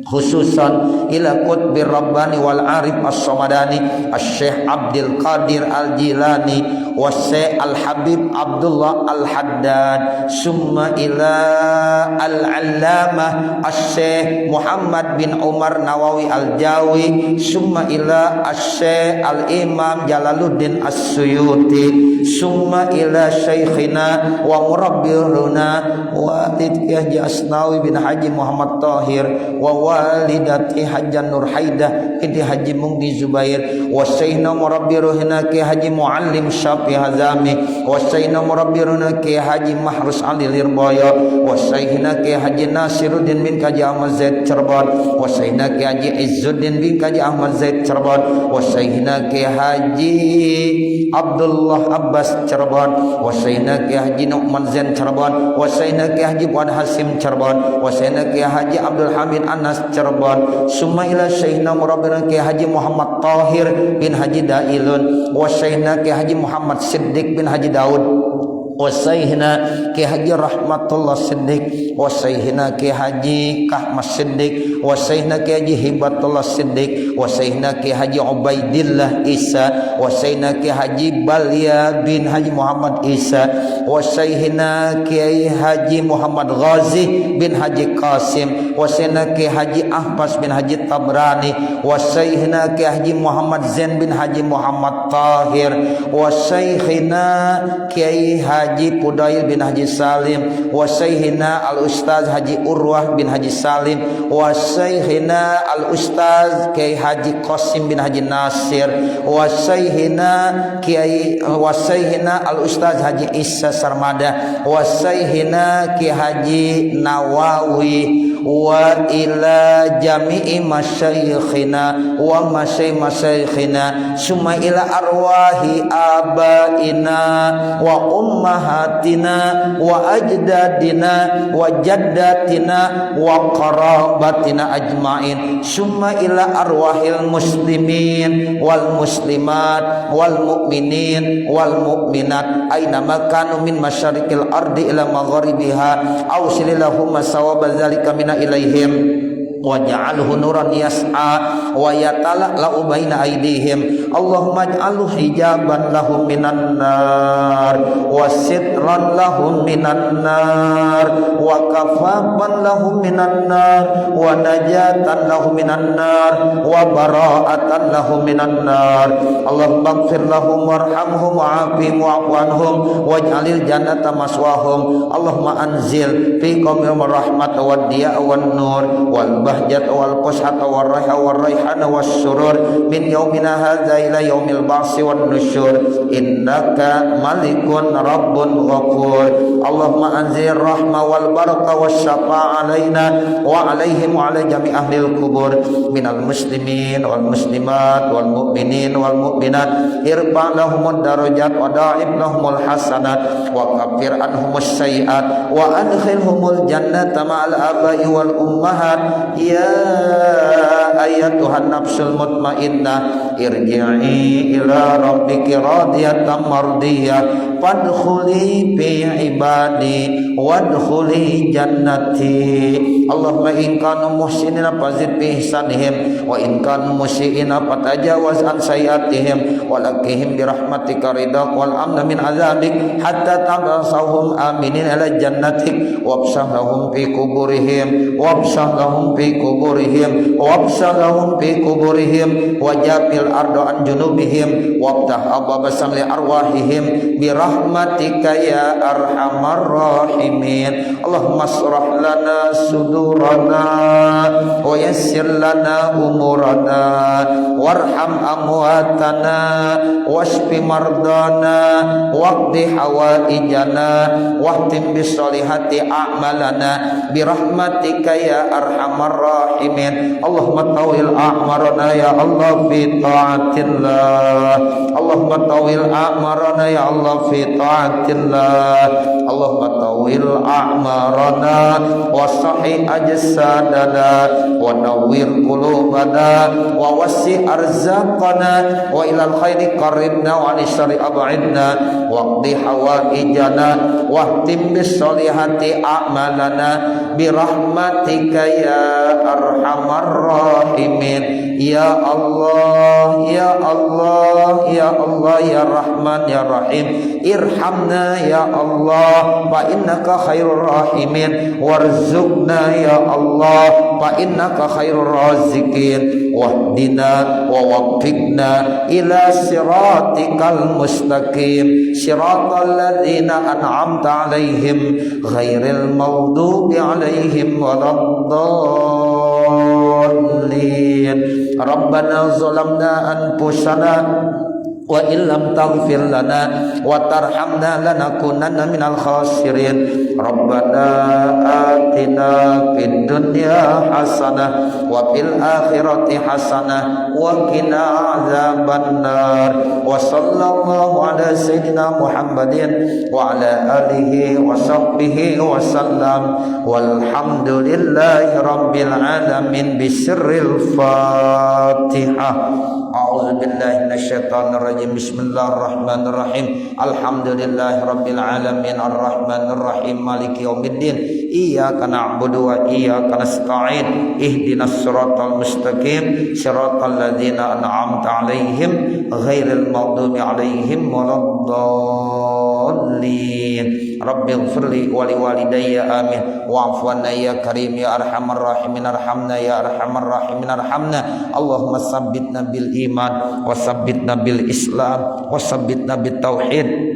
khususan ila qutbir rabbani wal arif as-samadani asy-syekh Abdul Qadir Al-Jilani wa Syekh Al-Habib Abdullah Al-Haddad summa ila al-allamah asy-syekh Muhammad bin Umar Nawawi Al-Jawi summa ila asy-syekh Al-Imam Jalaluddin As-Suyuti summa ila syekhina wa murabbiruna wa Haji Asnawi bin Haji Muhammad Tahir wa walidati Hajjan Nur Haidah binti Haji Mungdi Zubair wa sayyidina murabbiruna ki Haji Muallim Syafi Hazami wa sayyidina murabbiruna ki Haji Mahrus Ali Lirboyo wa sayyidina ki Haji Nasiruddin bin Kaji Ahmad Zaid Cirebon wa sayyidina ki Haji Izzuddin bin Kaji Ahmad Zaid Cirebon wa sayyidina ki Haji Abdullah Abbas Cirebon wa sayyidina ki Haji Nu'man Zain Cirebon wa sayyidina ki Haji Fuad Hasim Cirebon wa sayyidina ki Haji Abdul Hamid Anas Cirebon summa ila syekhna murabbina ki Haji Muhammad Tahir bin Haji Dailun wa syekhna ki Haji Muhammad Siddiq bin Haji Daud wa syekhna ki Haji Rahmatullah Siddiq wa syekhna ki Haji Kahmas Siddiq wa syekhna ki Haji Hibatullah Siddiq wa syekhna ki Haji Ubaidillah Isa wa syekhna ki Haji Balya bin Haji Muhammad Isa wa syekhna ki Haji Muhammad Ghazi bin Haji Qasim wa syekhna ki Haji Ahbas bin Haji Tabrani wa syekhna ki Haji Muhammad Zain bin Haji Muhammad Tahir wa syekhna ki Haji Pudail bin Haji Salim wa syekhna Al-Ustaz Haji Urwah bin Haji Salim wa syekhna Al-Ustaz Kiai Haji Qasim bin Haji Nasir wa syekhna Al-Ustaz Haji Isa Sarmada wa syekhna Kiai Haji Nawawi wa ila jami'i masyayikhina wa masyayikhina summa ila arwahi abaina wa ummahatina wa ajdadina wa jaddatina wa qarabatina ajma'in summa ila arwahil muslimin wal muslimat wal mu'minin wal mu'minat aina makanu min masyariqil ardi ila magharibiha awsilillahum sawaba dzalika min ilaihim waj'alhu nuran yas'a wa yatala'u baina aydihim Allahumma ij'alhu hijaban lahum minan nar wa sitran lahum minan nar wa kafafan lahum minan nar wa najatan lahum minan nar wa bara'atan lahum minan nar Allahumma ighfir lahum warhamhum wa'afihim wa'fu anhum waj'alil jannata maswahum Allahumma anzil fi qaumihim rahmat wad diya wan nur wal bahjat wal qushat wal raiha wal raihana was surur min yaumina hadza ila yaumil ba'si wan nusyur innaka malikun rabbun ghafur Allahumma anzil rahma wal baraka was syafa'a alaina wa alaihim wa ala jami' ahlil kubur minal muslimin wal muslimat wal mu'minin wal mu'minat irfa' lahumud darajat wa da'ib lahumul hasanat wa kaffir anhumus sayyi'at wa adkhilhumul jannata ma'al aba'i wal ummahat ya ayatuhan nafsul mutmainnah irji'i ila rabbiki radiyatan mardiyah fadkhuli fi ibadi wadkhuli jannati Allahumma in kanu muhsinina fazid fi ihsanihim wa in kanu musiiina fatajawaz an sayyi'atihim wa lakihim bi rahmatika ridaq wal amna min azabik hatta tabasahum aminin ila jannatik wabsah lahum fi kuburihim wabsah lahum fi kuburihim wabsah lahum fi kuburihim wajapil ardo an junubihim wabtah abwaba samli arwahihim bi birahmatika ya arhamar rahimin. Allahumma shrah lana sudurana wa yassir lana umurana warham amwatana washfi mardana waqdi hawaijana wahtim bisolihati a'malana birahmatika ya arhamar rahimin. Allahumma tawil a'marana ya Allah fi ta'atillah. Allahumma tawil a'marana ya Allah fi ta'atillah. Allahumma tawil a'marana wa sahih ajsadana wa nawwir qulubana wa wasi' arzaqana wa ilal khairi qarribna wa anishari ab'idna waqdi hawaijana wahtim bisolihati a'malana birahmatika ya arhamar rahimin. Ya Allah, ya Allah, ya Allah, ya Rahman, ya Rahim, irhamna ya Allah, fa innaka khairur rahimin, warzuqna ya Allah, fa innaka khairur raziqin, wahdina wa waffiqna ila siratikal mustaqim, siratal ladzina an'amta alaihim ghairil maghdubi alaihim waladdallin. Rabbana zalamna anfusana wa illam taghfir lana wa tarhamna lanakunanna minal khasirin. Rabbana atina fid dunya hasanah wa fil akhirati hasanah wa qina adzabannar. Wa sallallahu ala sayyidina Muhammadin wa ala alihi wa sahbihi wa sallam walhamdulillahi rabbil alamin bisirril Fatihah. A'udzu billahi minasyaitonir rajim. Bismillahirrahmanirrahim. Alhamdulillahi rabbil alamin arrahmanir rahim maliki yaumiddin. Iyyaka na'budu wa iyyaka nasta'in. Ihdinas siratal mustaqim siratal ladzina an'amta 'alaihim ghairil maghdubi 'alaihim waladdallin. Rabbighfirli wa liwalidayya amin. Wa'fu 'anna ya karim ya arhamar rahimin arhamna ya arhamar rahimin arhamna. Allahumma tsabbitna bil iman wa tsabbitna bil islam wa tsabbitna bit tauhid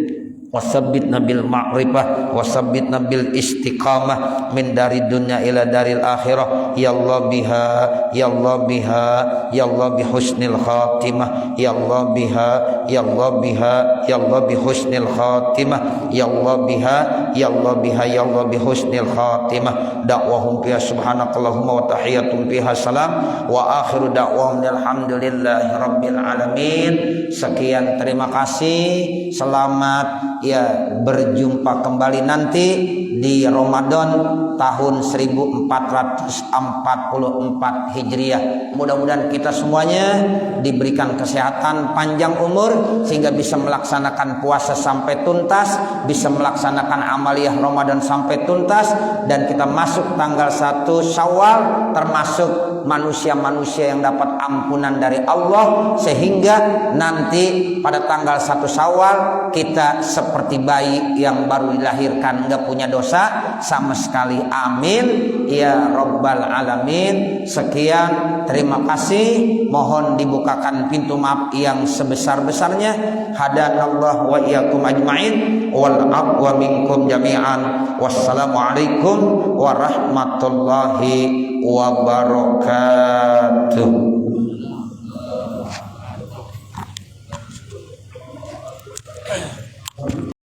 wa tsabbitna bil ma'rifah wa tsabbitna bil istiqamah min dari dunya ila daril akhirah. Ya Allah biha, ya Allah biha, ya Allah bi husnil khatimah, ya Allah biha, ya Allah biha, ya Allah bi husnil khatimah, ya Allah biha, ya Allah biha, ya Allah bi husnil khatimah. Da'wahum fiha subhanakallahumma wa tahiyatum fiha salam wa akhiru da'wahum alhamdulillahi rabbil alamin. Sekian, terima kasih. Selamat ya berjumpa kembali nanti di Ramadan tahun 1444 Hijriah. Mudah-mudahan kita semuanya diberikan kesehatan, panjang umur, sehingga bisa melaksanakan puasa sampai tuntas, bisa melaksanakan amaliyah Ramadan sampai tuntas, dan kita masuk tanggal 1 Syawal termasuk manusia-manusia yang dapat ampunan dari Allah, sehingga nanti pada tanggal 1 Syawal kita seperti bayi yang baru dilahirkan, nggak punya dosa sama sekali. Amin ya rabbal alamin. Sekian, terima kasih. Mohon dibukakan pintu maaf yang sebesar-besarnya. Hadanallah wa iyyakum ajmain wal afwa minkum jami'an. Wassalamualaikum warahmatullahi wabarakatuh.